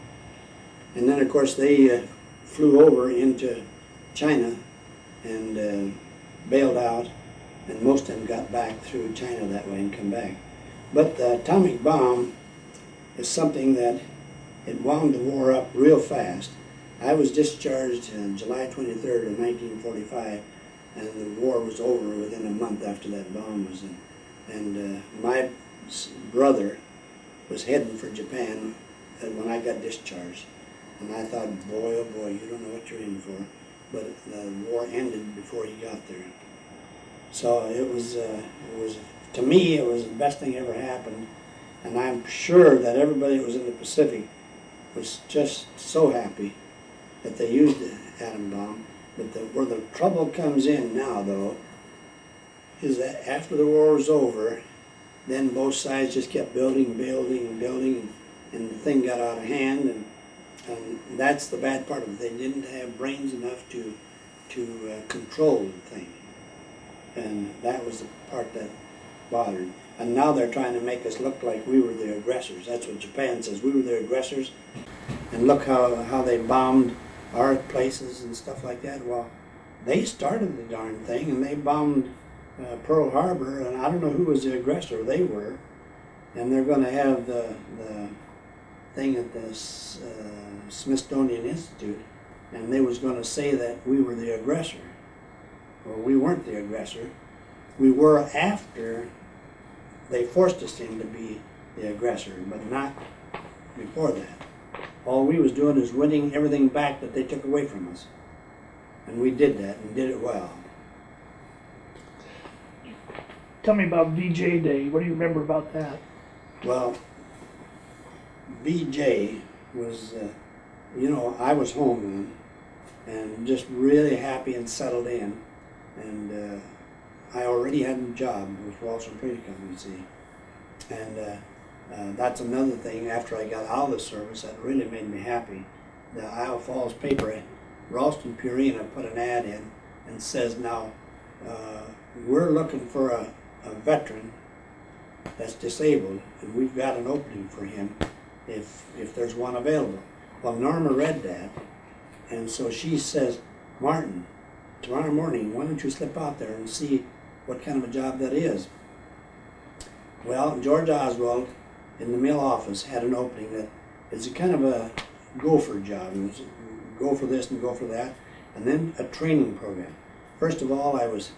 And then, of course, they flew over into China and bailed out, and most of them got back through China that way and come back. But the atomic bomb is something that it wound the war up real fast. I was discharged on July 23rd of 1945, and the war was over within a month after that bomb was in. And my brother was heading for Japan when I got discharged. And I thought, boy, oh boy, you don't know what you're in for. But the war ended before he got there. So it was, to me, it was the best thing ever happened. And I'm sure that everybody that was in the Pacific was just so happy that they used the atom bomb. But where the trouble comes in now, though, is that after the war was over, then both sides just kept building, and the thing got out of hand, and that's the bad part of it. They didn't have brains enough to control the thing, and that was the part that bothered. And now they're trying to make us look like we were the aggressors. That's what Japan says. We were the aggressors, and look how they bombed our places and stuff like that. Well, they started the darn thing, and they bombed Pearl Harbor, and I don't know who was the aggressor. They were, and they're going to have the thing at the Smithsonian Institute, and they was going to say that we were the aggressor. Well, we weren't the aggressor. We were after they forced us in to be the aggressor, but not before that. All we was doing is winning everything back that they took away from us. And we did that, and did it well. Tell me about VJ Day. What do you remember about that? Well, VJ was, I was home then, and just really happy and settled in. And I already had a job with Ralston Trading Company, see. And that's another thing, after I got out of the service, that really made me happy. The Iowa Falls paper, Ralston Purina, put an ad in and says, now, we're looking for a veteran that's disabled, and we've got an opening for him if there's one available. Well, Norma read that, and so she says, Martin, tomorrow morning, why don't you slip out there and see what kind of a job that is? Well, George Oswald in the mill office had an opening that is a kind of a gopher job. It was go for this and go for that, and then a training program. First of all, I was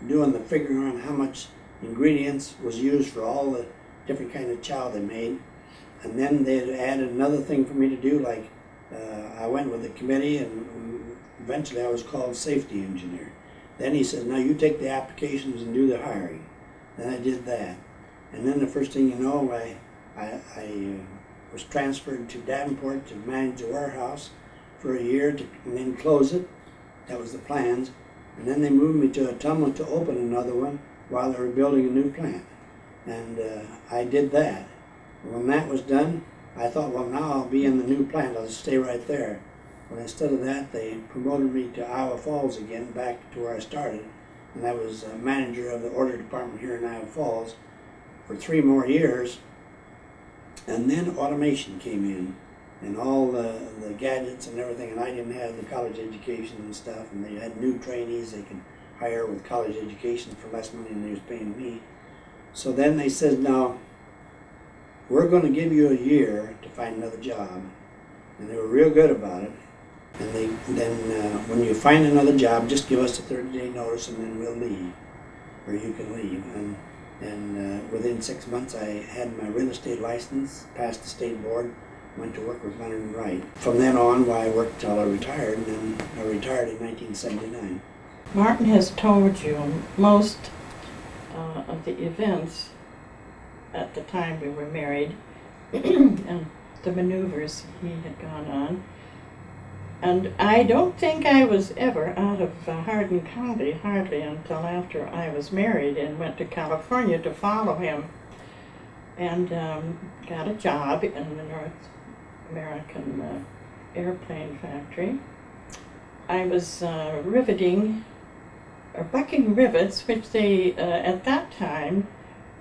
doing the figuring on how much ingredients was used for all the different kind of chow they made, and then they had added another thing for me to do, like I went with the committee, and eventually I was called safety engineer. Then he said, now you take the applications and do the hiring. Then I did that. And then the first thing you know, I was transferred to Davenport to manage the warehouse for a year and then close it. That was the plans. And then they moved me to Ottumwa to open another one while they were building a new plant. And I did that. When that was done, I thought, well, now I'll be in the new plant. I'll just stay right there. But instead of that, they promoted me to Iowa Falls again, back to where I started. And I was manager of the order department here in Iowa Falls for 3 more years. And then automation came in, and all the gadgets and everything, and I didn't have the college education and stuff, and they had new trainees they could hire with college education for less money than they was paying me. So then they said, now, we're going to give you a year to find another job. And they were real good about it. And when you find another job, just give us a 30-day notice and then we'll leave, or you can leave. And within 6 months, I had my real estate license, passed the state board, went to work with Leonard and Wright. From then on, I worked till I retired, and then I retired in 1979. Martin has told you most of the events at the time we were married and the maneuvers he had gone on. And I don't think I was ever out of Hardin County, hardly until after I was married and went to California to follow him, and got a job in the North American airplane factory. I was bucking rivets, which they at that time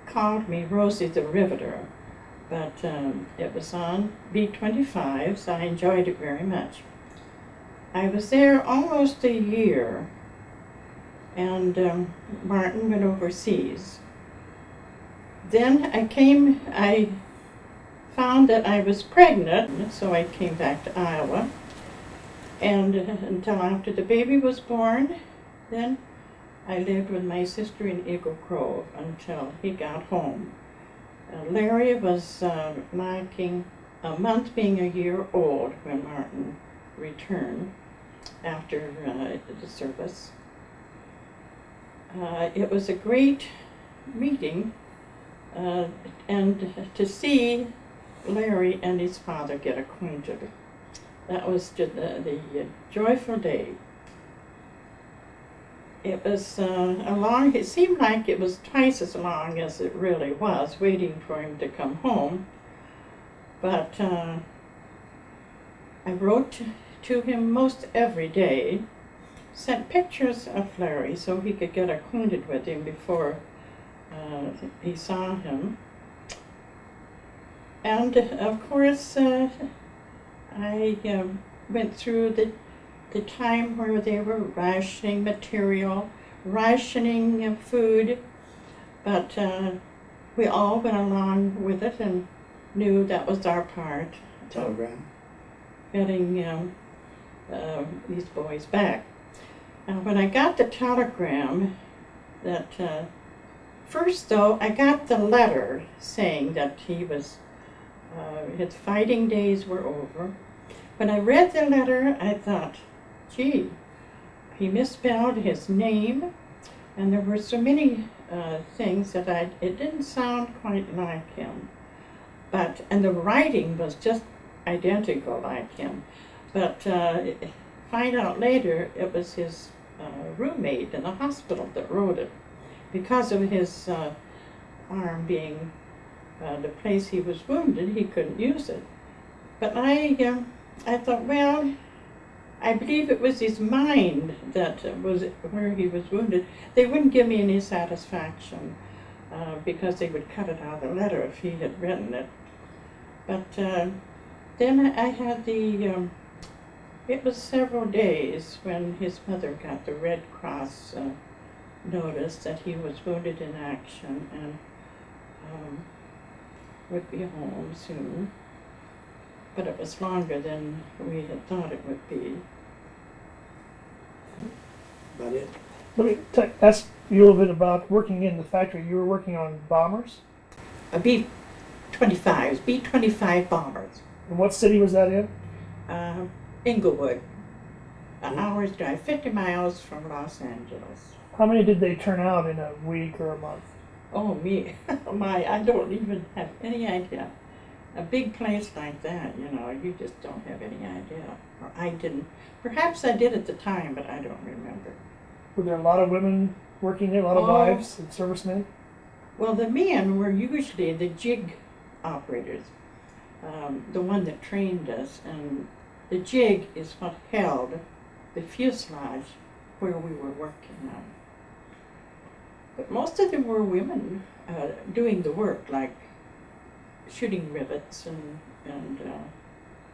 called me Rosie the Riveter, but it was on B-25, so I enjoyed it very much. I was there almost a year, and Martin went overseas. Then I found that I was pregnant, so I came back to Iowa, and until after the baby was born, then I lived with my sister in Eagle Grove until he got home. Larry was marking a month being a year old when Martin returned after the service. It was a great meeting, and to see Larry and his father get acquainted. That was just the joyful day. It was it seemed like it was twice as long as it really was, waiting for him to come home. But I wrote to him most every day, sent pictures of Larry so he could get acquainted with him before he saw him. And of course, I went through the time where they were rationing material, rationing food, but we all went along with it and knew that was our part. Telegram. Getting these boys back. When I got the telegram, that first though, I got the letter saying that he was, his fighting days were over. When I read the letter, I thought, gee, he misspelled his name, and there were so many things that it didn't sound quite like him. And the writing was just identical like him. But find out later it was his roommate in the hospital that wrote it, because of his arm being the place he was wounded. He couldn't use it. But I thought, well, I believe it was his mind that was where he was wounded. They wouldn't give me any satisfaction because they would cut it out of the letter if he had written it. But then I had it was several days when his mother got the Red Cross notice that he was wounded in action and would be home soon. But it was longer than we had thought it would be. About it. Let me ask you a little bit about working in the factory. You were working on bombers? B-25s, B-25 bombers. And what city was that in? Inglewood, an hour's drive, 50 miles from Los Angeles. How many did they turn out in a week or a month? Oh, me, I don't even have any idea. a big place like that, you know, you just don't have any idea. Or I didn't. Perhaps I did at the time, but I don't remember. Were there a lot of women working there, a lot of wives and servicemen? Well, the men were usually the jig operators, the one that trained us, and the jig is what held the fuselage where we were working on. But most of them were women doing the work, like shooting rivets and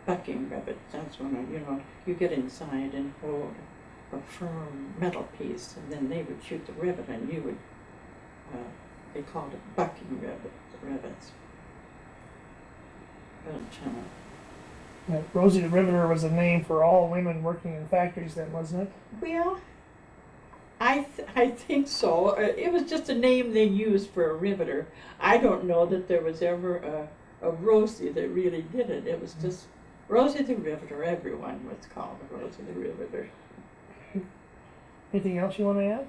bucking rivets. That's when, you know, you get inside and hold a firm metal piece, and then they would shoot the rivet, and you would, they called it bucking rivets. But, Rosie the Riveter was a name for all women working in factories then, wasn't it? well, I think so. It was just a name they used for a riveter. I don't know that there was ever a Rosie that really did it. It was just Rosie the Riveter. Everyone was called Rosie the Riveter. Anything else you want to add?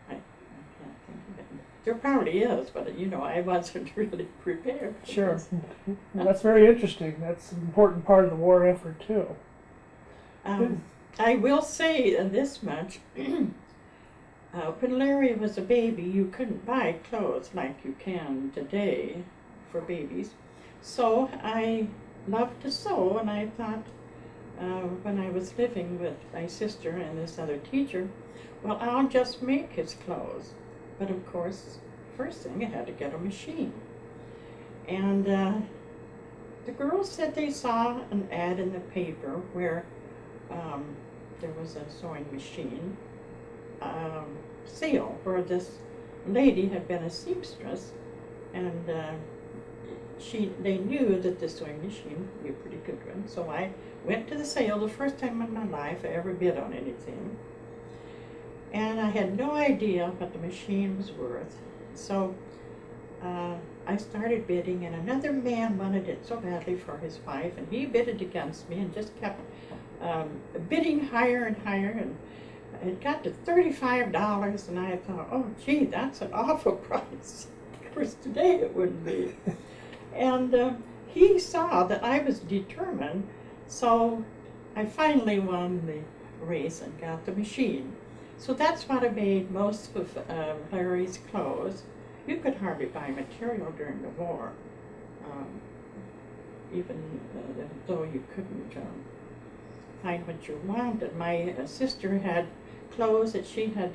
I can't think of it. There probably is, but you know, I wasn't really prepared for Sure. this. Well, that's very interesting. That's an important part of the war effort too. I will say this much. When Larry was a baby, you couldn't buy clothes like you can today for babies. So I loved to sew, and I thought, when I was living with my sister and this other teacher, well, I'll just make his clothes. But of course, first thing, I had to get a machine. And the girls said they saw an ad in the paper where there was a sewing machine sale where this lady had been a seamstress, and they knew that the sewing machine would be a pretty good one. So I went to the sale, the first time in my life I ever bid on anything. And I had no idea what the machine was worth. So I started bidding, and another man wanted it so badly for his wife, and he bidded against me and just kept bidding higher and higher, and it got to $35, and I thought, oh gee, that's an awful price. Of course, today it wouldn't be. And he saw that I was determined, so I finally won the race and got the machine. So that's what I made most of Larry's clothes. You could hardly buy material during the war, even though you couldn't find what you wanted. My sister had clothes that she had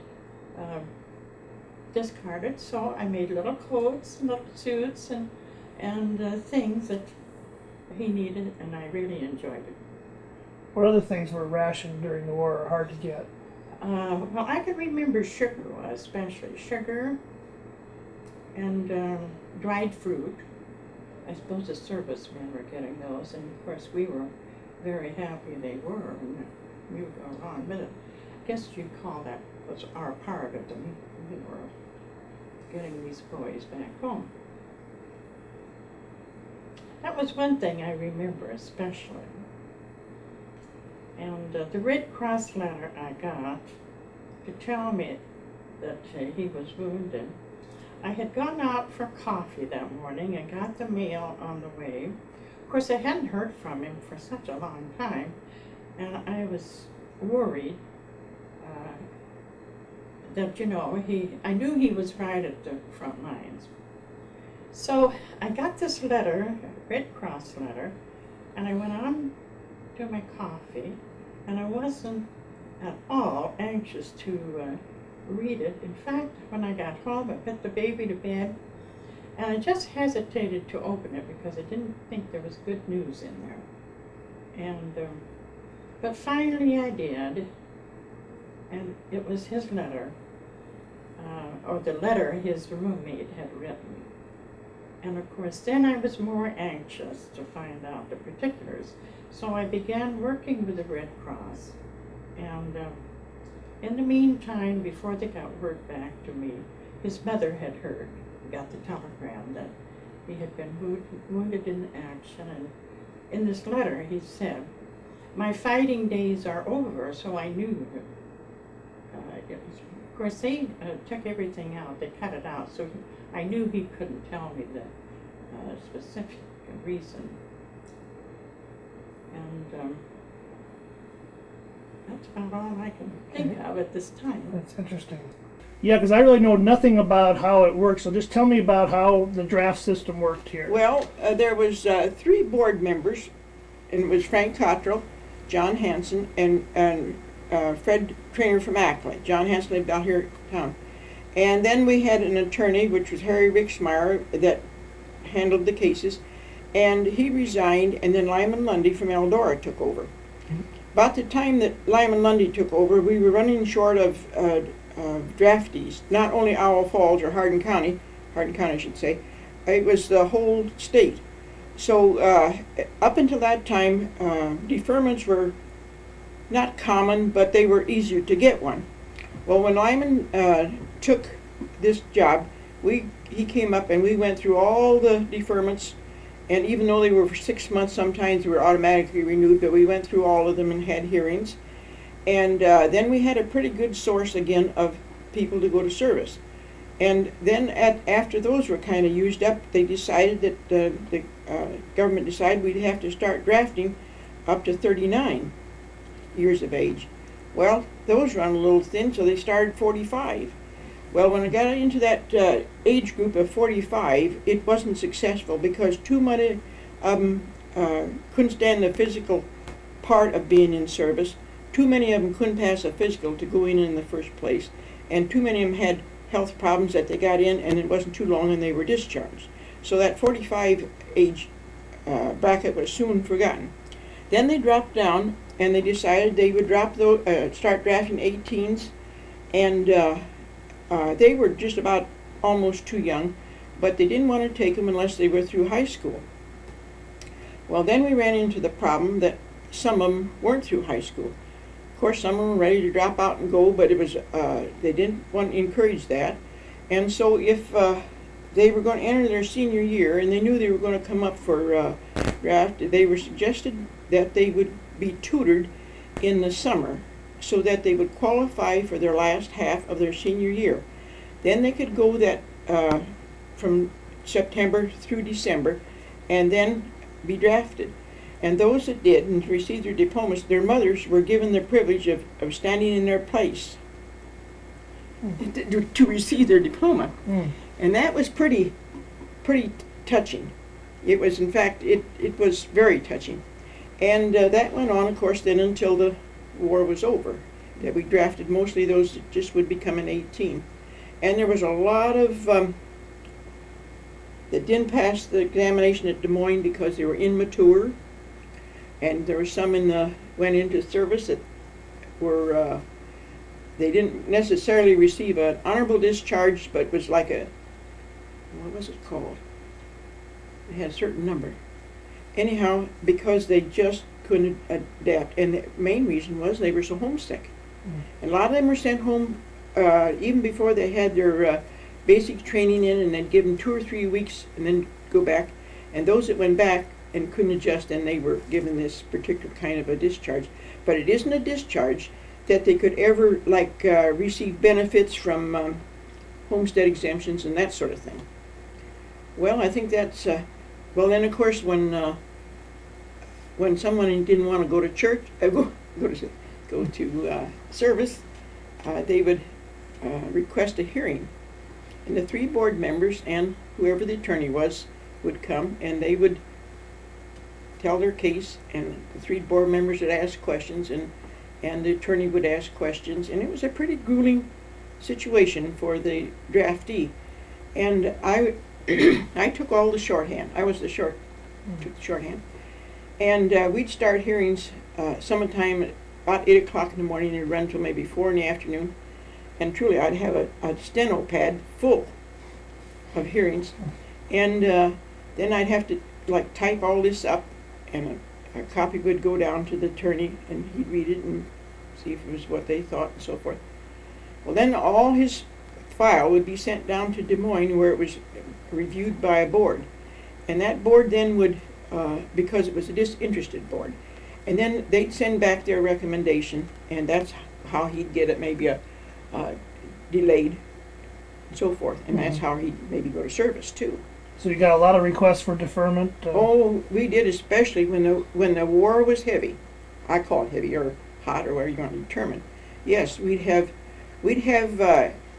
discarded, so I made little coats and little suits and things that he needed, and I really enjoyed it. What other things were rationed during the war or hard to get? Well, I can remember sugar, especially sugar and dried fruit. I suppose the servicemen were getting those, and of course we were very happy they were, and we would go on. But I guess you'd call that was our part of the war, getting these boys back home. That was one thing I remember especially. And the Red Cross letter I got to tell me that he was wounded. I had gone out for coffee that morning and got the mail on the way. Of course, I hadn't heard from him for such a long time, and I was worried that, you know, I knew he was right at the front lines. So I got this letter, a Red Cross letter, and I went on to my coffee, and I wasn't at all anxious to read it. In fact, when I got home, I put the baby to bed, and I just hesitated to open it because I didn't think there was good news in there. And but finally I did, and it was his letter, or the letter his roommate had written. And of course, then I was more anxious to find out the particulars. So I began working with the Red Cross. And in the meantime, before they got word back to me, his mother had heard, got the telegram that he had been wounded in action. And in this letter, he said, "My fighting days are over," so I knew it was Of course, they took everything out. They cut it out, so I knew he couldn't tell me the specific reason. And that's about all I can think of at this time. That's interesting. Yeah, because I really know nothing about how it works, so just tell me about how the draft system worked here. Well, there was 3 board members, and it was Frank Cottrell, Jon Hansen, and Fred Trainer from Ackley. Jon Hansen lived out here in town. And then we had an attorney, which was Harry Rixmeyer, that handled the cases, and he resigned, and then Lyman Lundy from Eldora took over. About the time that Lyman Lundy took over, we were running short of draftees, not only Owl Falls or Hardin County I should say, it was the whole state. So up until that time, deferments were not common, but they were easier to get one. Well, when Lyman took this job, he came up and we went through all the deferments, and even though they were for 6 months, sometimes they were automatically renewed, but we went through all of them and had hearings. And then we had a pretty good source again of people to go to service. And then after those were kind of used up, they decided that the government decided we'd have to start drafting up to 39 years of age. Well, those run a little thin, so they started 45. Well, when I got into that age group of 45, it wasn't successful because too many of them couldn't stand the physical part of being in service. Too many of them couldn't pass a physical to go in the first place, and too many of them had health problems that they got in, and it wasn't too long and they were discharged. So that 45 age bracket was soon forgotten. Then they dropped down, and they decided they would start drafting 18s, and they were just about almost too young, but they didn't want to take them unless they were through high school. Well, then we ran into the problem that some of them weren't through high school. Of course, some of them were ready to drop out and go, but it was they didn't want to encourage that. And so if they were going to enter their senior year and they knew they were going to come up for draft, they were suggested that they would be tutored in the summer so that they would qualify for their last half of their senior year. Then they could go that from September through December and then be drafted. And those that did and received their diplomas, their mothers were given the privilege of standing in their place to receive their diploma. And that was pretty touching. It was, in fact, it was very touching. And that went on, of course, then until the war was over. That we drafted mostly those that just would become an 18. And there was a lot of that didn't pass the examination at Des Moines because they were immature. And there were some went into service that were, they didn't necessarily receive an honorable discharge, but it was like what was it called? It had a certain number. Anyhow, because they just couldn't adapt. And the main reason was they were so homesick. And a lot of them were sent home even before they had their basic training in, and they'd give them 2 or 3 weeks and then go back. And those that went back and couldn't adjust, and they were given this particular kind of a discharge. But it isn't a discharge that they could ever receive benefits from homestead exemptions and that sort of thing. Well, I think that's well. Then of course, when someone didn't want to go to church, go to service, they would request a hearing, and the 3 board members and whoever the attorney was would come, and they would tell their case, and the 3 board members would ask questions, and the attorney would ask questions, and it was a pretty grueling situation for the draftee. And I took all the shorthand. I was took the shorthand, and we'd start hearings sometime about 8 o'clock in the morning and run till maybe 4 in the afternoon. And truly, I'd have a steno pad full of hearings, and then I'd have to type all this up, and a copy would go down to the attorney, and he'd read it and see if it was what they thought and so forth. Well, then all his file would be sent down to Des Moines, where it was reviewed by a board, and that board then would, because it was a disinterested board, and then they'd send back their recommendation, and that's how he'd get it, maybe a delayed, and so forth. And that's how he'd maybe go to service too. So you got a lot of requests for deferment? Oh, we did, especially when the war was heavy. I call it heavy or hot or whatever you want to determine. Yes, we'd have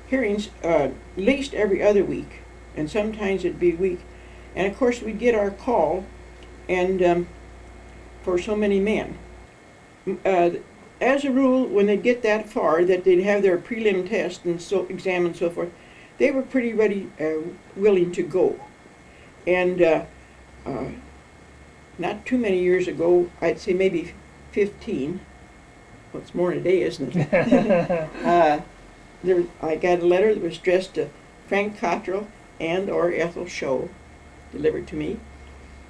hearings at least every other week, and sometimes it'd be a week. And of course, we'd get our call, and for so many men. As a rule, when they get that far, that they'd have their prelim test and exam and so forth, they were pretty ready, willing to go. And not too many years ago, I'd say maybe 15. Well, it's more today, isn't it? I got a letter that was addressed to Frank Cottrell and or Ethel Show, delivered to me.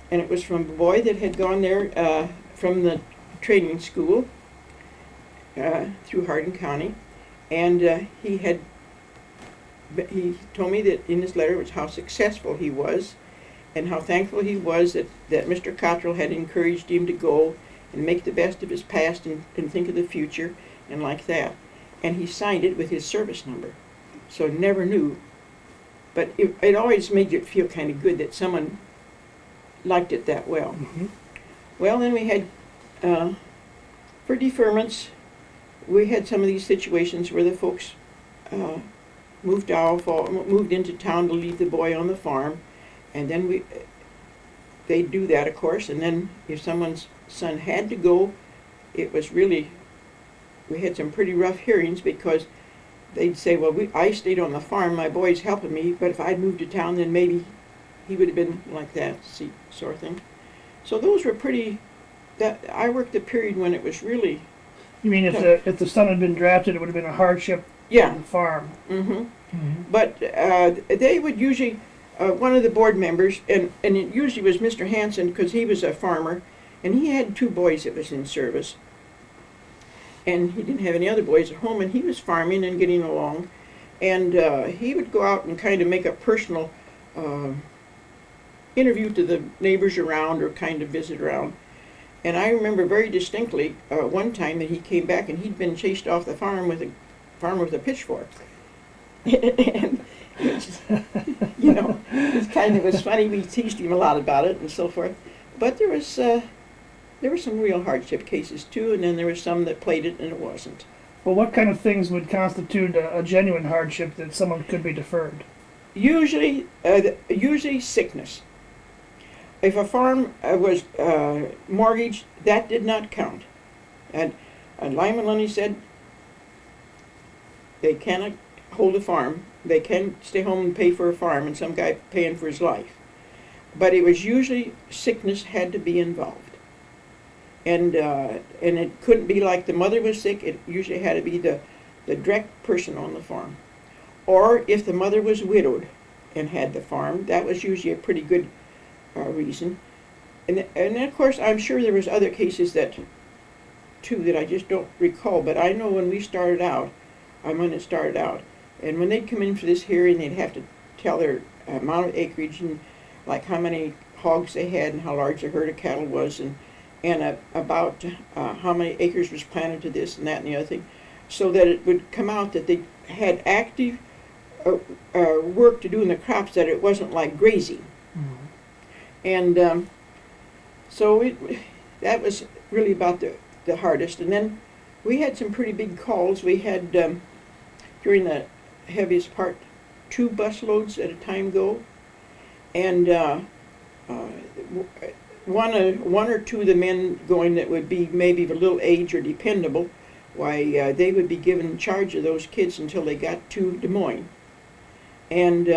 And it was from a boy that had gone there from the training school through Hardin County. And he told me that in his letter was how successful he was and how thankful he was that Mr. Cottrell had encouraged him to go and make the best of his past and think of the future and like that. And he signed it with his service number. So never knew. But it always made you feel kind of good that someone liked it that well. Mm-hmm. Well, then we had, for deferments, we had some of these situations where the folks moved into town to leave the boy on the farm. And then they'd do that, of course, and then if someone's son had to go, it was really, we had some pretty rough hearings because they'd say, well, I stayed on the farm, my boy's helping me, but if I'd moved to town, then maybe he would have been like that, sort of thing. So those were pretty, I worked the period when it was really... You mean if the son had been drafted, it would have been a hardship on the farm? Mm-hmm. Mm-hmm. But they would usually... one of the board members, and it usually was Mr. Hansen because he was a farmer, and he had 2 boys that was in service. And he didn't have any other boys at home, and he was farming and getting along. And he would go out and kind of make a personal interview to the neighbors around or kind of visit around. And I remember very distinctly one time that he came back and he'd been chased off the farm with a pitchfork. And you know, it was funny. We teased him a lot about it and so forth. But there were some real hardship cases too, and then there were some that played it and it wasn't. Well, what kind of things would constitute a genuine hardship that someone could be deferred? Usually Sickness. If a farm was mortgaged, that did not count. And Lyman Lundy said they cannot hold a farm. They can stay home and pay for a farm, and some guy paying for his life. But it was usually sickness had to be involved. And it couldn't be like the mother was sick. It usually had to be the direct person on the farm. Or if the mother was widowed and had the farm, that was usually a pretty good reason. And then, of course, I'm sure there was other cases that I just don't recall. But I know when it started out, and when they'd come in for this hearing, they'd have to tell their amount of acreage and like how many hogs they had and how large the herd of cattle was and about how many acres was planted to this and that and the other thing, so that it would come out that they had active work to do in the crops, that it wasn't like grazing. Mm-hmm. And so that was really about the hardest. And then we had some pretty big calls. We had, during the heaviest part, 2 bus loads at a time go. And one or two of the men going that would be maybe of a little age or dependable, why they would be given charge of those kids until they got to Des Moines. And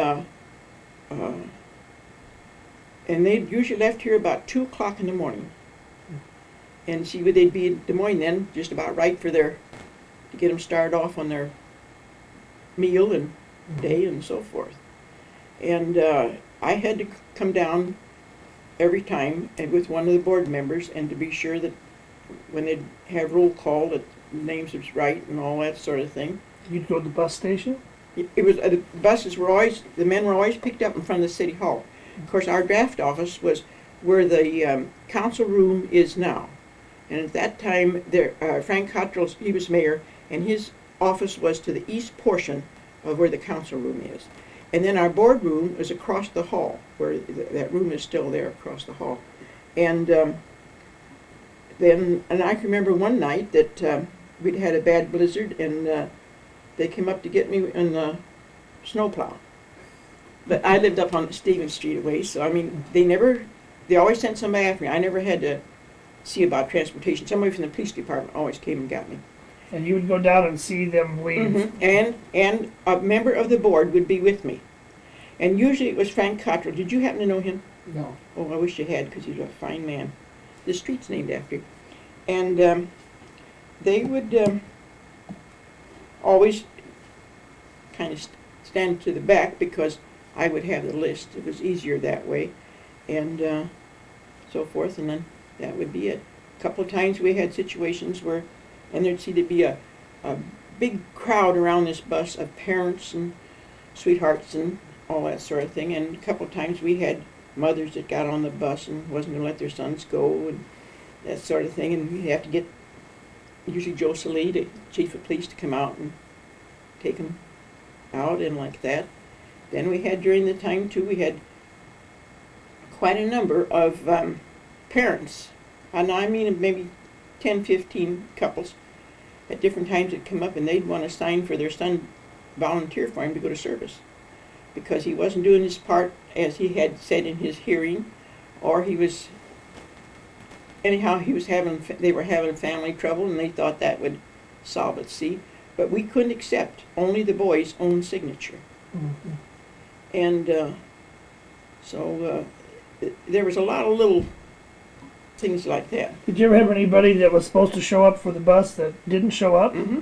they usually left here about 2 o'clock in the morning. And see, they'd be in Des Moines then, just about right for to get them started off on their meal and day and so forth. And I had to come down every time and with one of the board members, and to be sure that when they'd have roll call that names was right and all that sort of thing. You'd go to the bus station? It was the men were always picked up in front of the city hall. Of course, our draft office was where the council room is now. And at that time, Frank Cottrell, he was mayor, and his office was to the east portion of where the council room is. And then our boardroom is across the hall, where that room is still there across the hall. And and I can remember one night that we'd had a bad blizzard, and they came up to get me in the snowplow. But I lived up on Stevens Street away, so I mean, they always sent somebody after me. I never had to see about transportation. Somebody from the police department always came and got me. And you would go down and see them leave. Mm-hmm. And a member of the board would be with me. And usually it was Frank Cottrell. Did you happen to know him? No. Oh, I wish you had, because he's a fine man. The street's named after him. And they would always kind of stand to the back, because I would have the list. It was easier that way, and so forth, and then that would be it. A couple of times we had situations where, and there'd be a big crowd around this bus of parents and sweethearts and all that sort of thing, and a couple of times we had mothers that got on the bus and wasn't going to let their sons go and that sort of thing, and we'd have to get usually Joe Salee, the chief of police, to come out and take them out and like that. Then we had, during the time too, we had quite a number of parents, and I mean maybe 10, 15 couples at different times that come up, and they'd want to sign for their son, volunteer for him to go to service, because he wasn't doing his part as he had said in his hearing, or he was, anyhow, they were having family trouble, and they thought that would solve it, see? But we couldn't accept only the boy's own signature. Mm-hmm. And so there was a lot of little things like that. Did you ever have anybody that was supposed to show up for the bus that didn't show up? Mm-hmm.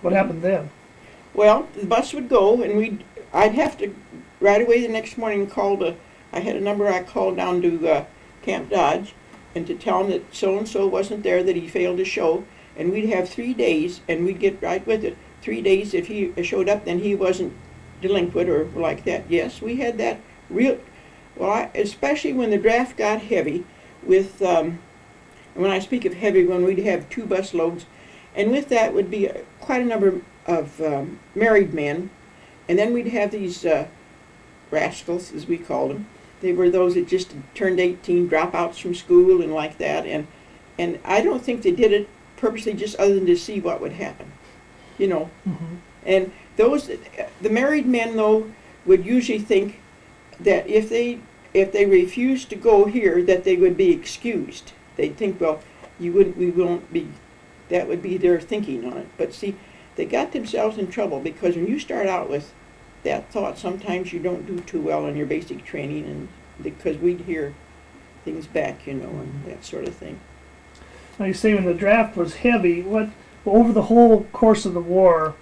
What happened then? Well, the bus would go, and I'd have to right away the next morning I had a number I called down to Camp Dodge, and to tell him that so-and-so wasn't there, that he failed to show, and we'd have 3 days, and we'd get right with it. 3 days, if he showed up, then he wasn't delinquent or like that. Yes, we had that real, well, especially when the draft got heavy with, and when I speak of heavy, when we'd have 2 bus loads, and with that would be quite a number of married men, and then we'd have these rascals, as we called them. They were those that just turned 18, dropouts from school and like that, and I don't think they did it purposely, just other than to see what would happen, you know. Mm-hmm. And the married men, though, would usually think that if they refused to go here, that they would be excused. They'd think, well, we won't be, that would be their thinking on it. But see, they got themselves in trouble, because when you start out with that thought, sometimes you don't do too well on your basic training, and because we'd hear things back, you know, and that sort of thing. Now you say when the draft was heavy, over the whole course of the war,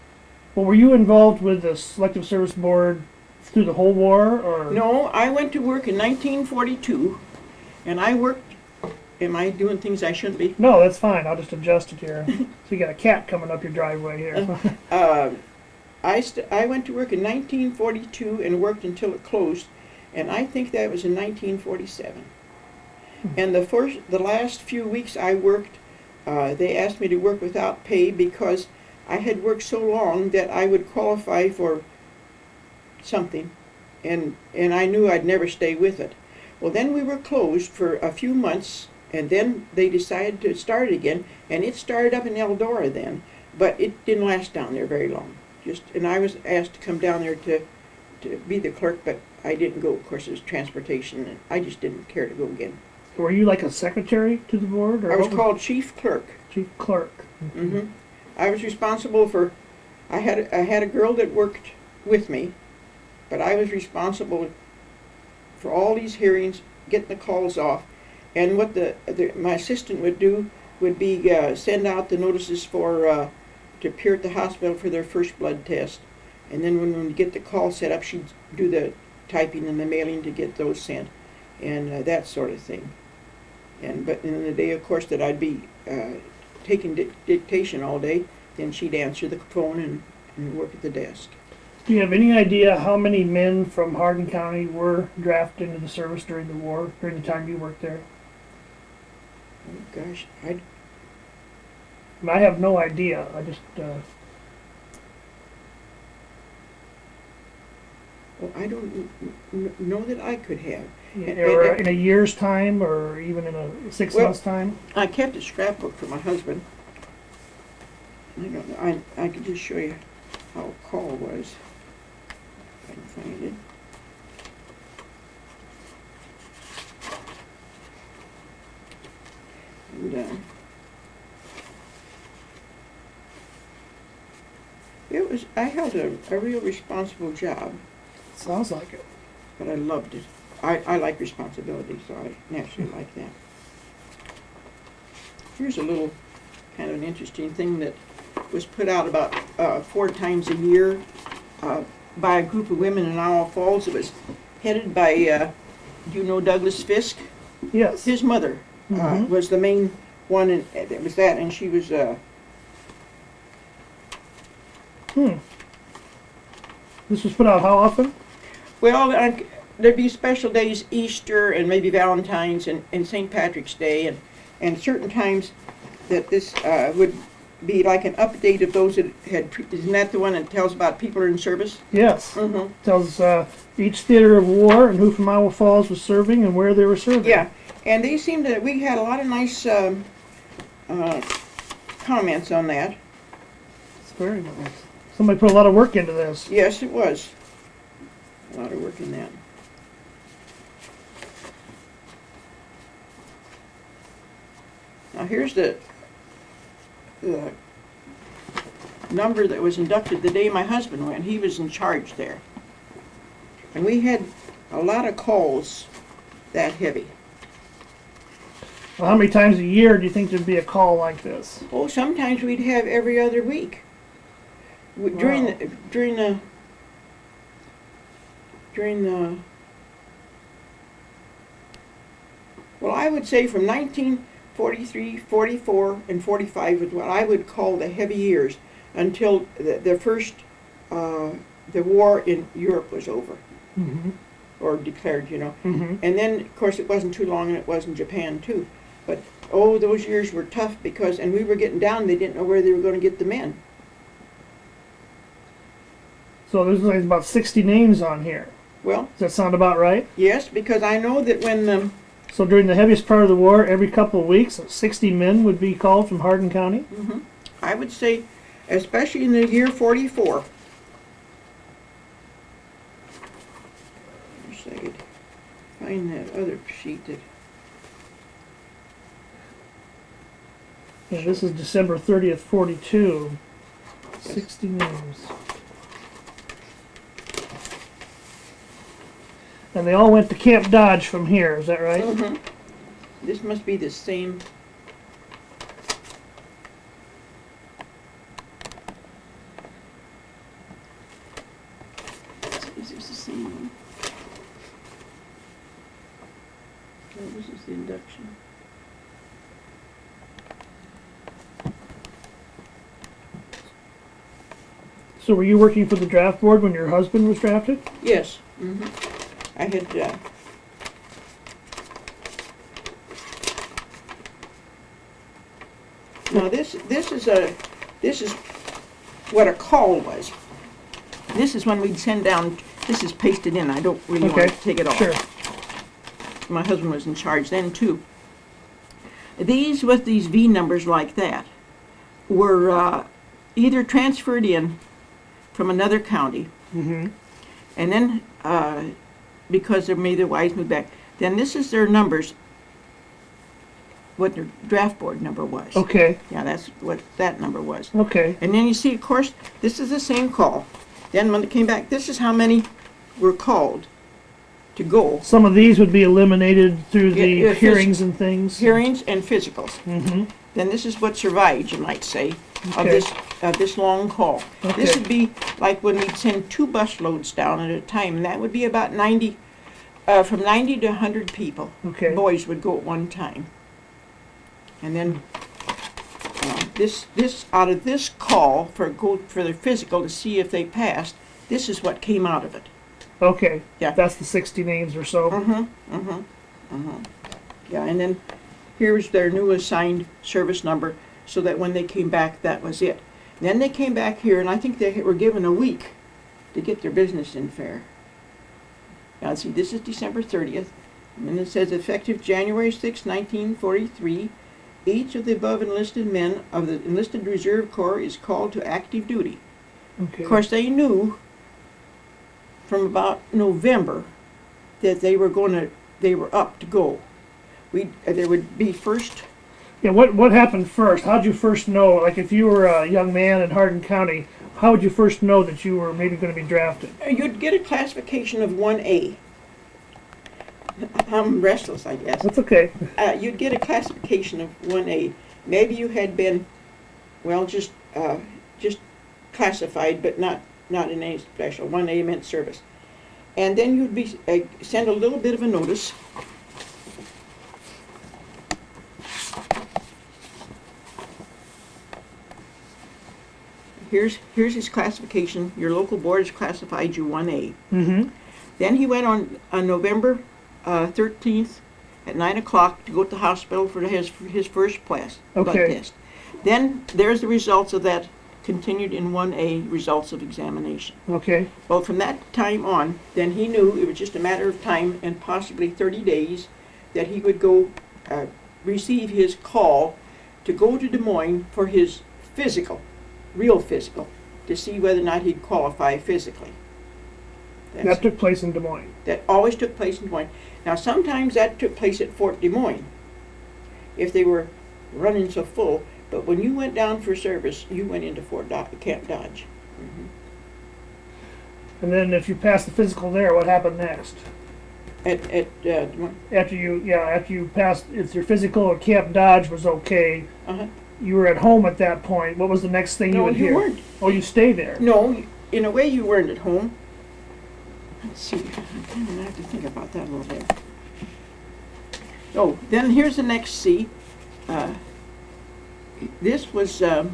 were you involved with the Selective Service Board through the whole war, or? No, I went to work in 1942, and I worked, am I doing things I shouldn't be? No, that's fine. I'll just adjust it here. So you got a cat coming up your driveway here. I went to work in 1942 and worked until it closed, and I think that was in 1947. And the last few weeks I worked, they asked me to work without pay, because I had worked so long that I would qualify for something, and I knew I'd never stay with it. Well, then we were closed for a few months, and then they decided to start again, and it started up in Eldora then, but it didn't last down there very long. And I was asked to come down there to be the clerk, but I didn't go. Of course, it was transportation, and I just didn't care to go again. Were you like a secretary to the board? Or I was called chief clerk. Chief clerk. Mm-hmm. I was responsible for, I had a girl that worked with me, but I was responsible for all these hearings, getting the calls off, and what my assistant would do would be send out the notices for to appear at the hospital for their first blood test, and then when we get the call set up, she'd do the typing and the mailing to get those sent, and that sort of thing. But in the day, of course, that I'd be taking dictation all day, then she'd answer the phone and work at the desk. Do you have any idea how many men from Hardin County were drafted into the service during the war, during the time you worked there? Oh gosh, I have no idea. I just I don't know that I could have. Or in a year's time, or even in a 6 months' time? I kept a scrapbook for my husband. I don't know. I could just show you how a call was. If I can find it. And it was. I held a real responsible job, Sounds like it. but I loved it. I like responsibility, so I naturally like that. Here's a little kind of an interesting thing that was put out about 4 times a year by a group of women in Owl Falls. It was headed by, do you know Douglas Fisk? Yes. His mother Mhm. was the main one, and it was that, and she was, This was put out how often? well, there'd be special days, Easter and maybe Valentine's and St. Patrick's Day, and certain times that this would be like an update of those that had, isn't that the one that tells about people who are in service? Yes. Mm-hmm. Tells each theater of war and who from Iowa Falls was serving and where they were serving. Yeah, and they seemed that we had a lot of nice comments on that. It's very nice. Somebody put a lot of work into this. Yes, it was. A lot of work in that. Now here's the number that was inducted the day my husband went. He was in charge there. And we had a lot of calls that heavy. Well, how many times a year do you think there'd be a call like this? Oh, sometimes we'd have every other week. During Wow. the well, I would say from 1943, 44, and 45 was what I would call the heavy years until the first the war in Europe was over Mm-hmm. or declared, you know. Mm-hmm. And then, of course, it wasn't too long, and it was in Japan too. But oh, those years were tough because, and we were getting down. They didn't know where they were going to get the men. So there's like about 60 names on here. Well, Does that sound about right? yes, because I know that when So during the heaviest part of the war, every couple of weeks, 60 men would be called from Hardin County? I would say, especially in the year 44. Wish I could find that other sheet that. Yeah, this is December 30th, 42. 60 names. And they all went to Camp Dodge from here, is that right? Mm-hmm. This must be the same. Is this the same one? No, this is the induction. So were you working for the draft board when your husband was drafted? Yes. Mm-hmm. I had. Now this is what a call was. This is when we'd send down. This is pasted in. I don't really want to take it off. Sure. My husband was in charge then too. These with these V numbers like that were either transferred in from another county, Mm-hmm. and then because they made their wives move back, then this is their numbers. What their draft board number was. Okay. Yeah, that's what that number was. Okay. And then you see, of course, this is the same call. Then when it came back, this is how many were called to go. Some of these would be eliminated through the Yeah, hearings and things. Hearings and physicals. Mm-hmm. Then this is what survived, you might say, of Okay. this long call. This Okay. would be like when we'd send 2 bus loads down at a time, and that would be about 90, from 90 to 100 people. Okay. Boys would go at one time. And then this out of this call for the physical to see if they passed, this is what came out of it. Okay. Yeah. That's the 60 names or so. Yeah, and then here's their new assigned service number, so that when they came back, that was it. Then they came back here, and I think they were given a week to get their business in fair. Now see, this is December 30th, and then it says effective January 6, 1943, each of the above enlisted men of the enlisted reserve corps is called to active duty. Okay. Of course, they knew from about November that they were up to go. There would be first. Yeah, what happened first? How'd you first know? Like, if you were a young man in Hardin County, how would you first know that you were maybe going to be drafted? You'd get a classification of 1A. I'm restless, I guess. That's okay. You'd get a classification of 1A. Maybe you had been, well, just classified, but not in any special. 1A meant service. And then you'd be send a little bit of a notice. Here's his classification. Your local board has classified you 1A. Mm-hmm. Then he went on November 13th at 9 o'clock to go to the hospital for his first blood test. Then there's the results of that continued in 1A results of examination. Okay. Well, from that time on, then he knew it was just a matter of time and possibly 30 days that he would go receive his call to go to Des Moines for his physical, real physical, to see whether or not he'd qualify physically. That took place in Des Moines. That always took place in Des Moines. Now, sometimes that took place at Fort Des Moines, if they were running so full. But when you went down for service, you went into Camp Dodge. Mm-hmm. And then if you passed the physical there, what happened next? Des Moines. After you passed, if your physical at Camp Dodge was okay, Uh-huh. you were at home at that point. What was the next thing you would hear? No, you weren't. Oh, you stayed there. No, in a way you weren't at home. Let's see, I kind of have to think about that a little bit. Oh, then here's the next C. This was, let's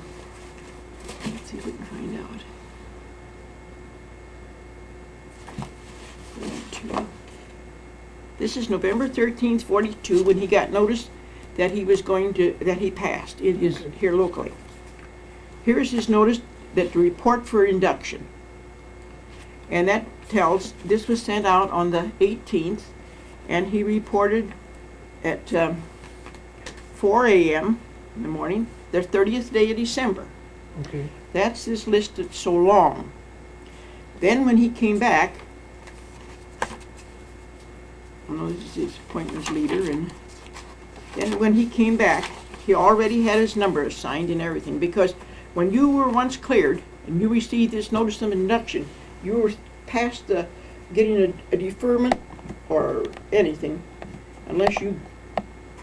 see if we can find out. 42. This is November 13th, 42, when he got notice that he was that he passed. It is here locally. Here is his notice that the report for induction. And that tells, this was sent out on the 18th, and he reported at 4 a.m. in the morning, the 30th day of December. Okay. That's this list that's so long. Then when he came back, I know this is his appointments leader, and then when he came back, he already had his number assigned and everything, because when you were once cleared and you received this notice of induction, you were past the getting a deferment or anything, unless you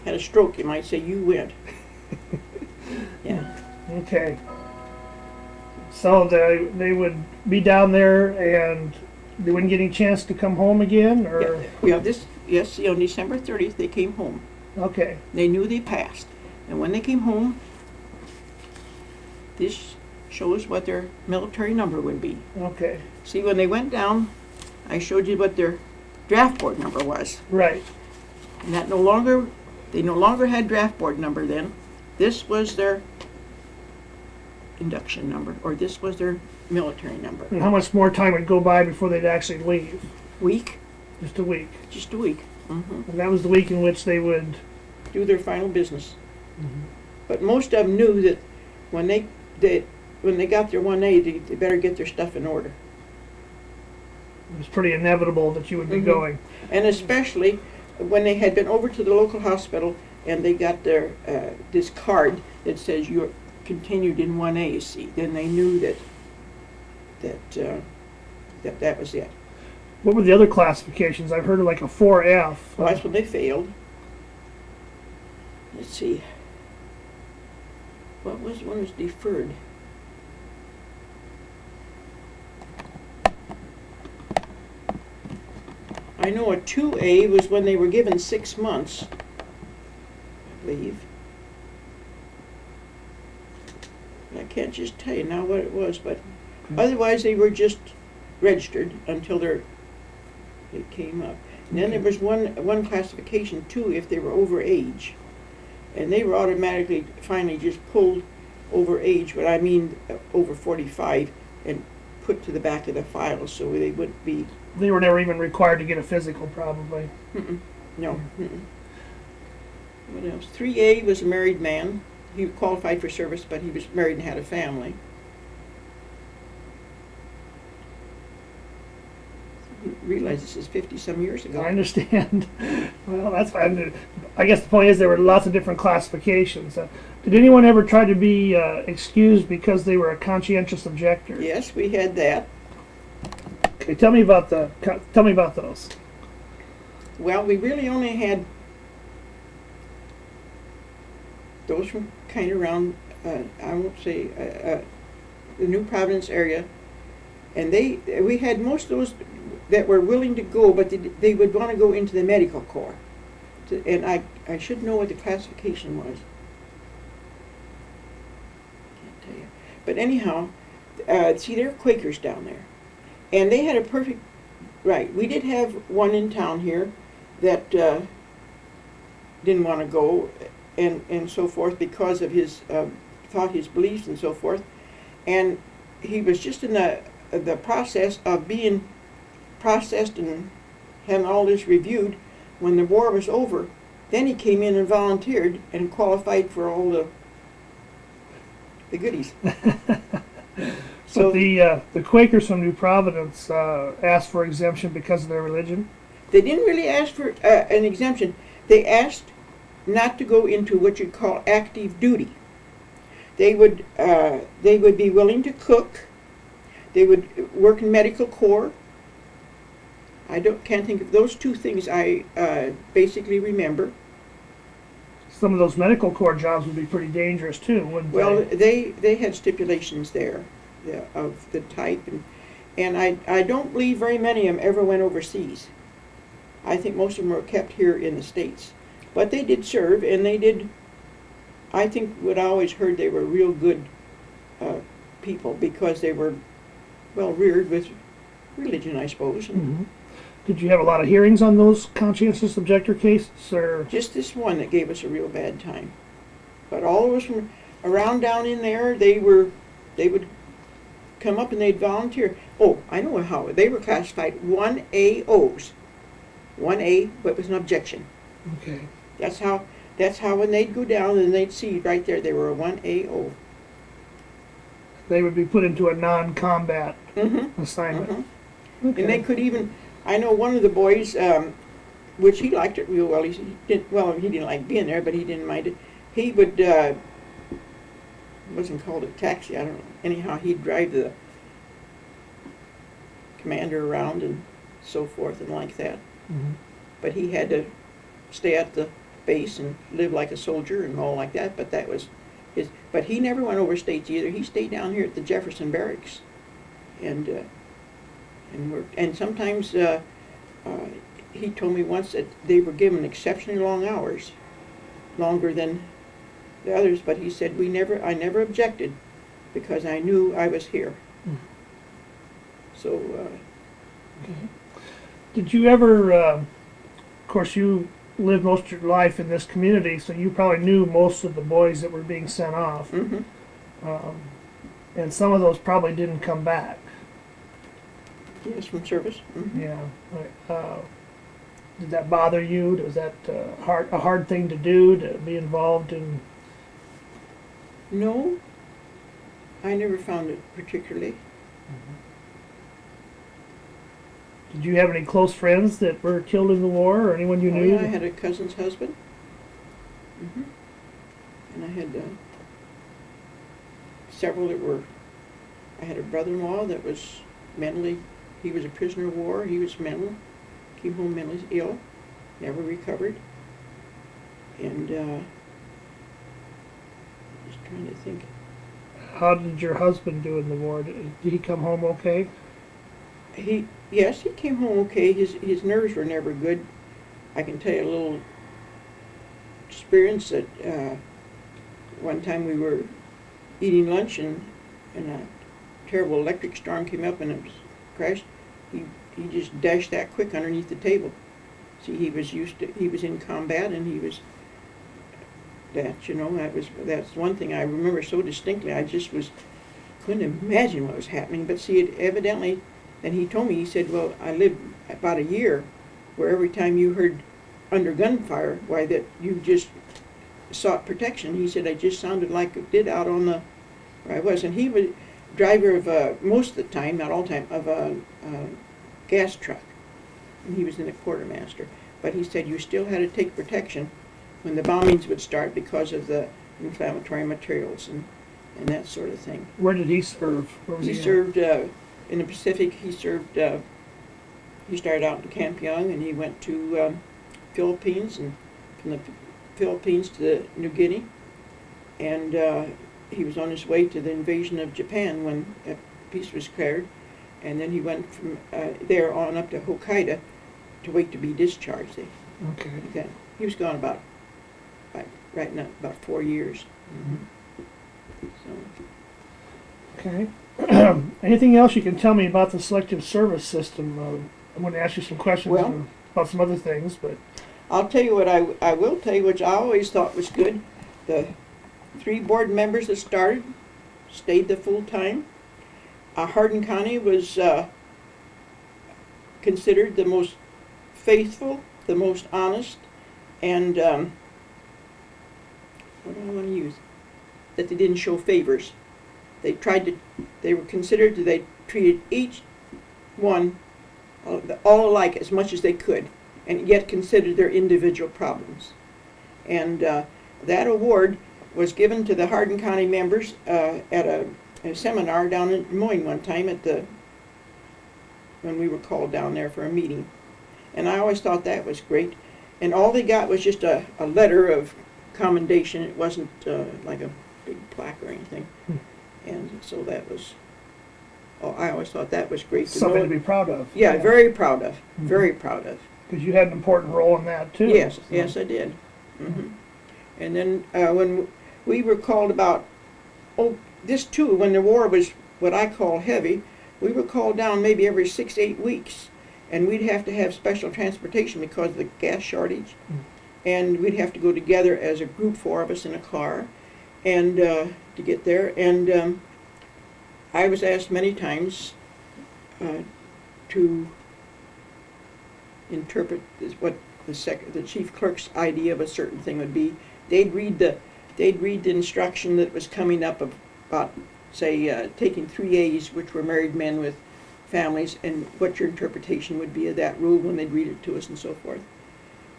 had a stroke, you might say you went. Yeah. Okay. So they would be down there and they wouldn't get any chance to come home again, or? Yeah, yes, on December 30th they came home. Okay. They knew they passed. And when they came home, this shows what their military number would be. Okay. See, when they went down, I showed you what their draft board number was. Right. And that they no longer had draft board number then. This was their induction number, or this was their military number. And how much more time would go by before they'd actually leave? Week? Just a week. Just a week. Mm-hmm. And that was the week in which they would Do their final business. Mm-hmm. But most of them knew that when they got their 1A, they better get their stuff in order. It was pretty inevitable that you would be Mhm. going. And especially when they had been over to the local hospital and they got their this card that says you're continued in 1A, see, then they knew that was it. What were the other classifications? I've heard of like a 4F. Well, that's when they failed. Let's see. What was one was deferred? I know a 2A was when they were given 6 months, I believe. I can't just tell you now what it was, but otherwise they were just registered until they came up. And then there was one classification too if they were over age. And they were finally just pulled over age, but I mean over 45, and put to the back of the file so they wouldn't be. They were never even required to get a physical, probably. No. What else? 3A was a married man. He qualified for service, but he was married and had a family. You realize this is 50-some years ago. I understand. Well, that's fine. I guess the point is there were lots of different classifications. Did anyone ever try to be excused because they were a conscientious objector? Yes, we had that. Okay, tell me about those. Well, we really only had those from kind of around, I won't say, the New Providence area. And we had most of those that were willing to go, but they would want to go into the medical corps. And I should know what the classification was. Can't tell you. But anyhow, see, there are Quakers down there. And they had a perfect, right, we did have one in town here that didn't want to go and so forth because of his, thought his beliefs and so forth. And he was just in the process of being processed and having all this reviewed. When the war was over, then he came in and volunteered and qualified for all the goodies. So the Quakers from New Providence asked for exemption because of their religion? They didn't really ask for an exemption. They asked not to go into what you'd call active duty. They would be willing to cook. They would work in medical corps. Can't think of those two things I basically remember. Some of those medical corps jobs would be pretty dangerous too, wouldn't Well, they? they had stipulations there of the type, and I don't believe very many of them ever went overseas. I think most of them were kept here in the States. But they did serve, and they did, I think what I always heard, they were real good people because they were well reared with religion, I suppose. Mm-hmm. Did you have a lot of hearings on those conscientious objector cases, or? Just this one that gave us a real bad time. But all of us from around down in there, they would come up and they'd volunteer. Oh, I know how. They were classified 1AOs. 1A, but it was an objection. Okay. That's how when they'd go down and they'd see right there, they were a 1AO. They would be put into a non-combat assignment. Mm-hmm. Okay. And they could even, I know one of the boys, which he liked it real well. He didn't like being there, but he didn't mind it. He would, wasn't called a taxi, I don't know. Anyhow, he'd drive the commander around and so forth and like that. Mm-hmm. But he had to stay at the base and live like a soldier and all like that, but that was his. But he never went overstates either. He stayed down here at the Jefferson Barracks and worked. And sometimes he told me once that they were given exceptionally long hours, longer than the others, but he said I never objected because I knew I was here. Mm. So Okay. Did you ever, of course you lived most of your life in this community, so you probably knew most of the boys that were being sent off. mhm. And some of those probably didn't come back. Yes, from service. Mhm. Yeah. Did that bother you? Was that a hard thing to do, to be involved in? No, I never found it particularly. Did you have any close friends that were killed in the war, or anyone you Oh, knew? yeah, I had a cousin's husband. Mhm. And I had several that were. I had a brother-in-law that was mentally. He was a prisoner of war. He was mental. Came home mentally ill. Never recovered. And just trying to think. How did your husband do in the war? Did he come home okay? Yes, he came home okay. His nerves were never good. I can tell you a little experience that one time we were eating lunch and a terrible electric storm came up and it was crashed. He just dashed that quick underneath the table. See, he was in combat and he was that's one thing I remember so distinctly. I just was couldn't imagine what was happening. But see, it evidently, and he told me, he said, well, I lived about a year where every time you heard under gunfire, why, that you just sought protection. He said, I just sounded like it did out on the, where I was. And he was driver of, most of the time, not all the time, of a gas truck. And he was in a quartermaster. But he said you still had to take protection when the bombings would start because of the inflammatory materials and that sort of thing. Where did he serve? Where was He he at? served in the Pacific. He served, he started out in Camp Young, and he went to Philippines, and from the Philippines to New Guinea. And he was on his way to the invasion of Japan when peace was declared. And then he went from there on up to Hokkaido to wait to be discharged. Okay. Okay. He was gone about, right now, about 4 years. So. Okay. Anything else you can tell me about the selective service system? I'm going to ask you some questions Well, about some other things, but I'll tell you what I will tell you, which I always thought was good. The 3 board members that started stayed the full time. Hardin County was considered the most faithful, the most honest, and what do I want to use? That they didn't show favors. They were considered, they treated each one all alike as much as they could, and yet considered their individual problems. And that award was given to the Hardin County members at a seminar down in Des Moines one time when we were called down there for a meeting. And I always thought that was great. And all they got was just a letter of commendation. It wasn't like a big plaque or anything. And so that was, I always thought that was great. something to be proud of. Yeah, very proud of. Very proud of. Because you had an important role in that too. Yes, so. yes, I did. And then when we were called about, this too, when the war was what I call heavy, we were called down maybe every 6 to 8 weeks, and we'd have to have special transportation because of the gas shortage, and we'd have to go together as a group, 4 of us in a car, and to get there. And I was asked many times to interpret what the chief clerk's idea of a certain thing would be. They'd read the instruction that was coming up about, say, taking 3As, which were married men with families, and what your interpretation would be of that rule when they'd read it to us and so forth.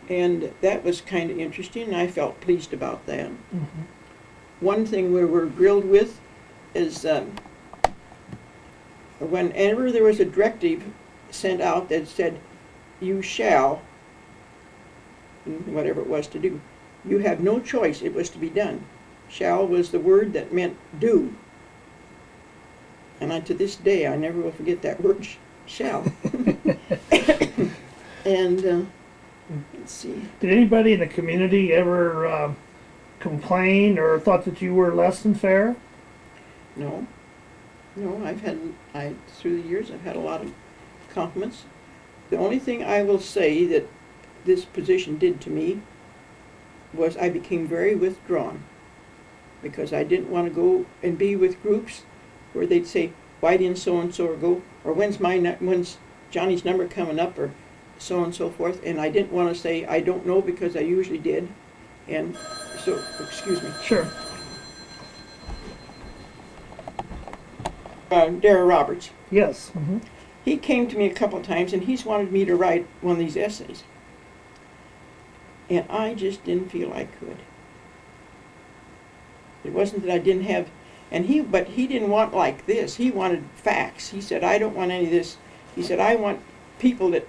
And that was kind of interesting, and I felt pleased about that. One thing we were grilled with is whenever there was a directive sent out that said, you shall, whatever it was to do, you have no choice, it was to be done. Shall was the word that meant do. And to this day, I never will forget that word, shall. And let's see. Did anybody in the community ever complain or thought that you were less than fair? No. Through the years, I've had a lot of compliments. The only thing I will say that this position did to me was I became very withdrawn, because I didn't want to go and be with groups where they'd say, why didn't so-and-so go, or when's Johnny's number coming up, or so on and so forth. And I didn't want to say I don't know, because I usually did. And so, excuse me. Sure. Dara Roberts. Yes. He came to me a couple of times, and he's wanted me to write one of these essays. And I just didn't feel I could. It wasn't that I didn't have, but he didn't want like this. He wanted facts. He said, I don't want any of this. He said, I want people that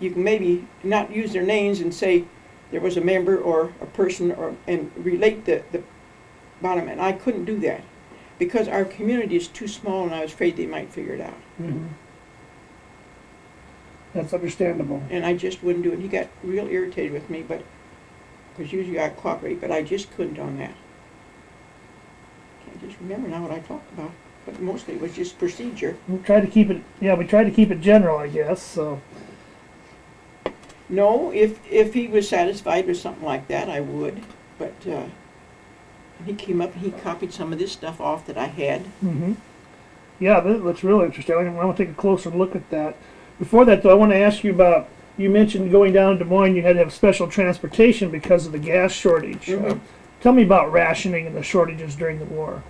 you can maybe not use their names and say there was a member or a person, and relate the bottom. And I couldn't do that, because our community is too small, and I was afraid they might figure it out. That's understandable. And I just wouldn't do it. He got real irritated with me, because usually I cooperate, but I just couldn't on that. I just remember now what I talked about, but mostly it was just procedure. We tried to keep it. Yeah, we tried to keep it general, I guess. So. No, if he was satisfied with something like that, I would. But he came up and he copied some of this stuff off that I had. Mm-hmm. Yeah, that looks really interesting. I want to take a closer look at that. Before that, though, I want to ask you about, you mentioned going down to Des Moines, you had to have special transportation because of the gas shortage. Mhm. Tell me about rationing and the shortages during the war.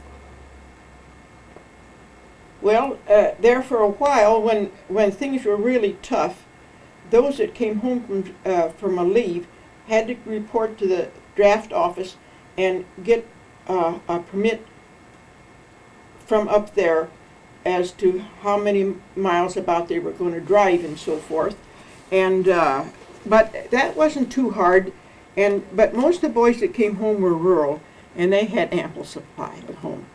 Well, there for a while, when things were really tough, those that came home from a leave had to report to the draft office and get a permit from up there as to how many miles about they were going to drive and so forth. And but that wasn't too hard. But most of the boys that came home were rural, and they had ample supply at home.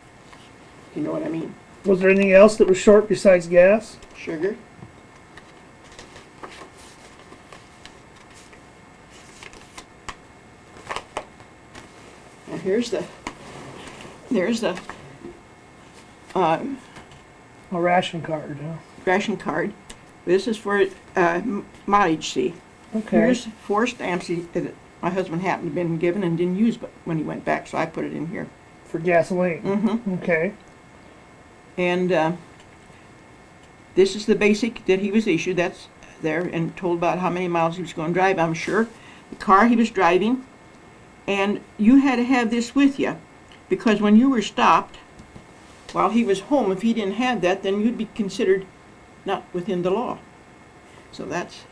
You know what I mean? Was there anything else that was short besides gas? Sugar. Now there's the A ration card, huh? ration card. This is for mileage, see. Okay. Here's 4 stamps that my husband happened to have been given and didn't use but when he went back, so I put it in here. For gasoline. Mm-hmm. Okay. And this is the basic that he was issued. That's there, and told about how many miles he was going to drive, I'm sure. The car he was driving. And you had to have this with you, because when you were stopped while he was home, if he didn't have that, then you'd be considered not within the law. So that's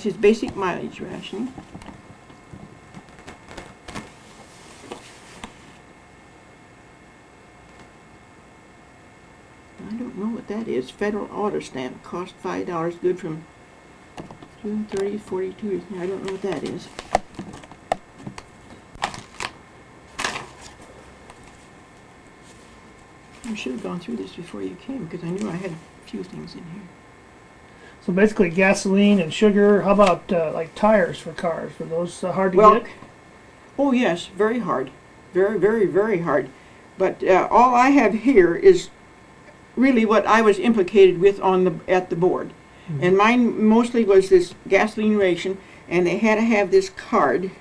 his basic mileage rationing. I don't know what that is. Federal auto stamp, cost $5, good from June 30, 42. I don't know what that is. I should have gone through this before you came, because I knew I had a few things in here. So basically gasoline and sugar. How about like tires for cars? Were those hard to Well, get? oh yes, very hard. Very, very, very hard. But all I have here is really what I was implicated with at the board. Mm-hmm. And mine mostly was this gasoline ration, and they had to have this card,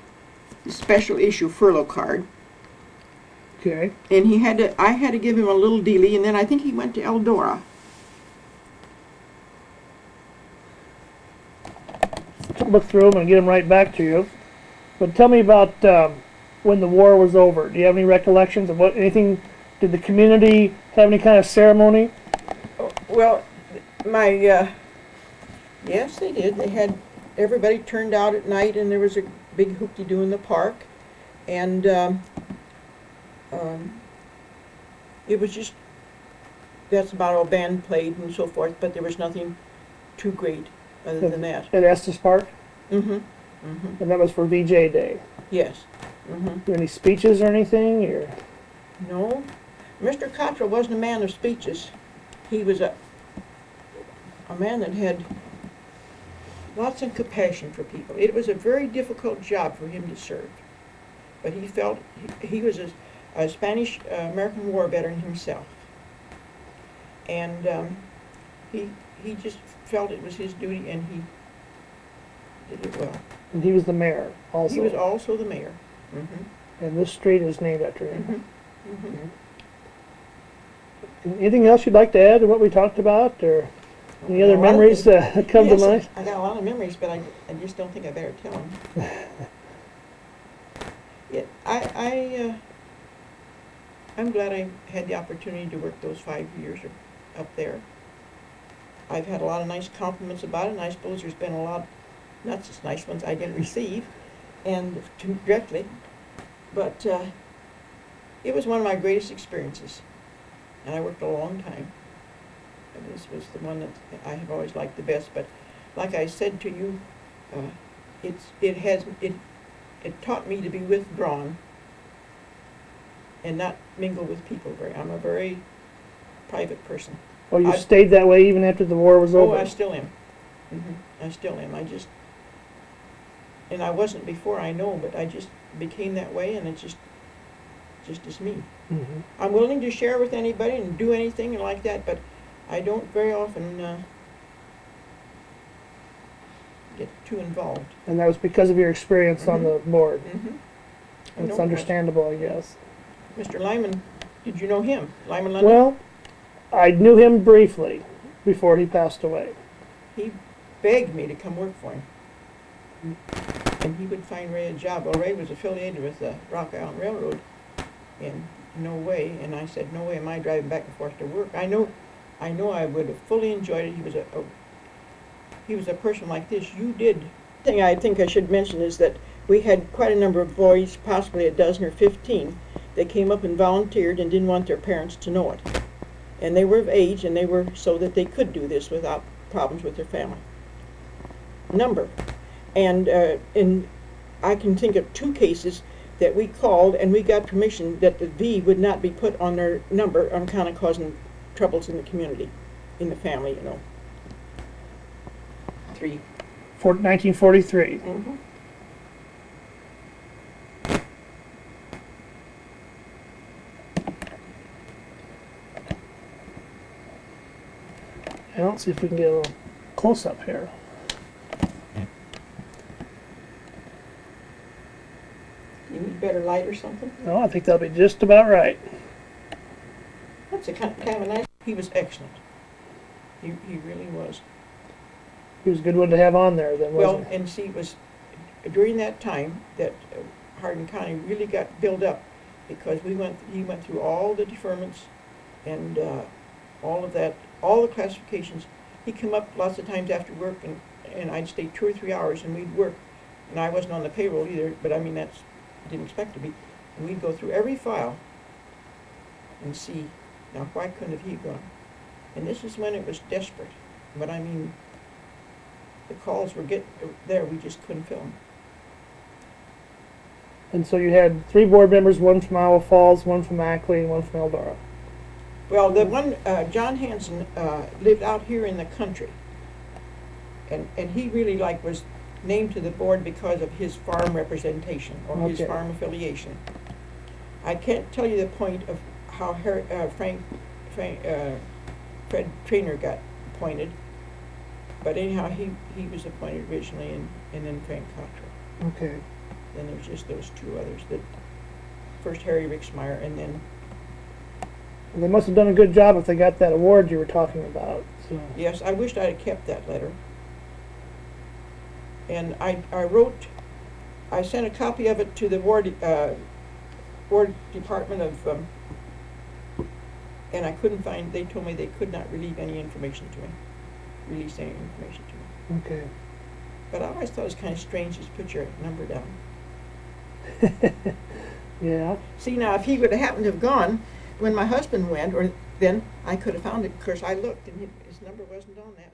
this special issue furlough card. Okay. And I had to give him a little dealie, and then I think he went to Eldora. Look through them and get them right back to you. But tell me about when the war was over. Do you have any recollections of anything? Did the community have any kind of ceremony? Well, yes, they did. They had everybody turned out at night, and there was a big hoop-de-doo in the park, and it was just, that's about all band played and so forth, but there was nothing too great other than that. At Estes Park? Mm-hmm. Mm-hmm. And that was for VJ Day. Yes. Mm-hmm. Do any speeches or anything? Or? No. Mr. Cottrell wasn't a man of speeches. He was a man that had lots of compassion for people. It was a very difficult job for him to serve. But he felt he was a Spanish American War veteran himself. And he just felt it was his duty, and he did it well. And he was the mayor also. He was also the mayor. Mm-hmm. And this street is named after him. Mm-hmm. Mm-hmm. Anything else you'd like to add to what we talked about, or any other memories that come to mind? I got a lot of memories, but I just don't think I better tell them. Yeah, I'm glad I had the opportunity to work those 5 years up there. I've had a lot of nice compliments about it, and I suppose there's been a lot, not just nice ones I didn't receive, and directly, but it was one of my greatest experiences, and I worked a long time. And this was the one that I have always liked the best. But like I said to you, it taught me to be withdrawn and not mingle with people. I'm a very private person. Well, you stayed that way even after the war was over? Oh, I still am. Mm-hmm. I still am. And I wasn't before, I know, but I just became that way, and it's just is me. Mm-hmm. I'm willing to share with anybody and do anything like that, but I don't very often get too involved. And that was because of your experience on the board. Mm-hmm. It's understandable, I guess. Mr. Lyman, did you know him? Lyman London? Well, I knew him briefly before he passed away. He begged me to come work for him. And he would find Ray a job. Well, Ray was affiliated with the Rock Island Railroad, and no way. And I said, no way am I driving back and forth to work. I know I would have fully enjoyed it. He was a person like this. You did. The thing I think I should mention is that we had quite a number of boys, possibly a dozen or 15, that came up and volunteered and didn't want their parents to know it. And they were of age, and they were so that they could do this without problems with their family. And I can think of 2 cases that we called and we got permission that the V would not be put on their number on account of causing troubles in the community, in the family, you know. 3. 1943. Mm-hmm. I don't see if we can get a little close up here. You need better light or something? No, I think that'll be just about right. That's a kind of a nice. He was excellent. He really was. He was a good one to have on there then, Well, wasn't he? and see, it was during that time that Hardin County really got built up because he went through all the deferments and all of that, all the classifications. He'd come up lots of times after work and I'd stay 2 or 3 hours and we'd work. And I wasn't on the payroll either, but I mean, didn't expect to be. And we'd go through every file and see, now why couldn't have he gone? And this is when it was desperate. But I mean, the calls were there, we just couldn't fill them. And so you had 3 board members, one from Iowa Falls, one from Ackley, and one from Eldora. Well, the one, Jon Hansen, lived out here in the country. And he really was named to the board because of his farm representation or his Okay. farm affiliation. I can't tell you the point of how Fred Trainer got appointed, but anyhow, he was appointed originally, and then Frank Cottrell. Okay. Then there's just those 2 others. First Harry Rixmeyer, and then, Well, they must have done a good job if they got that award you were talking about. So. yes, I wished I'd have kept that letter. And I sent a copy of it to the Ward Department of, and I couldn't find, they told me they could not release any information to me. Okay. But I always thought it was kind of strange to put your number down. Yeah. See, now, if he would have happened to have gone when my husband went, then I could have found it. Of course, I looked, and his number wasn't on that.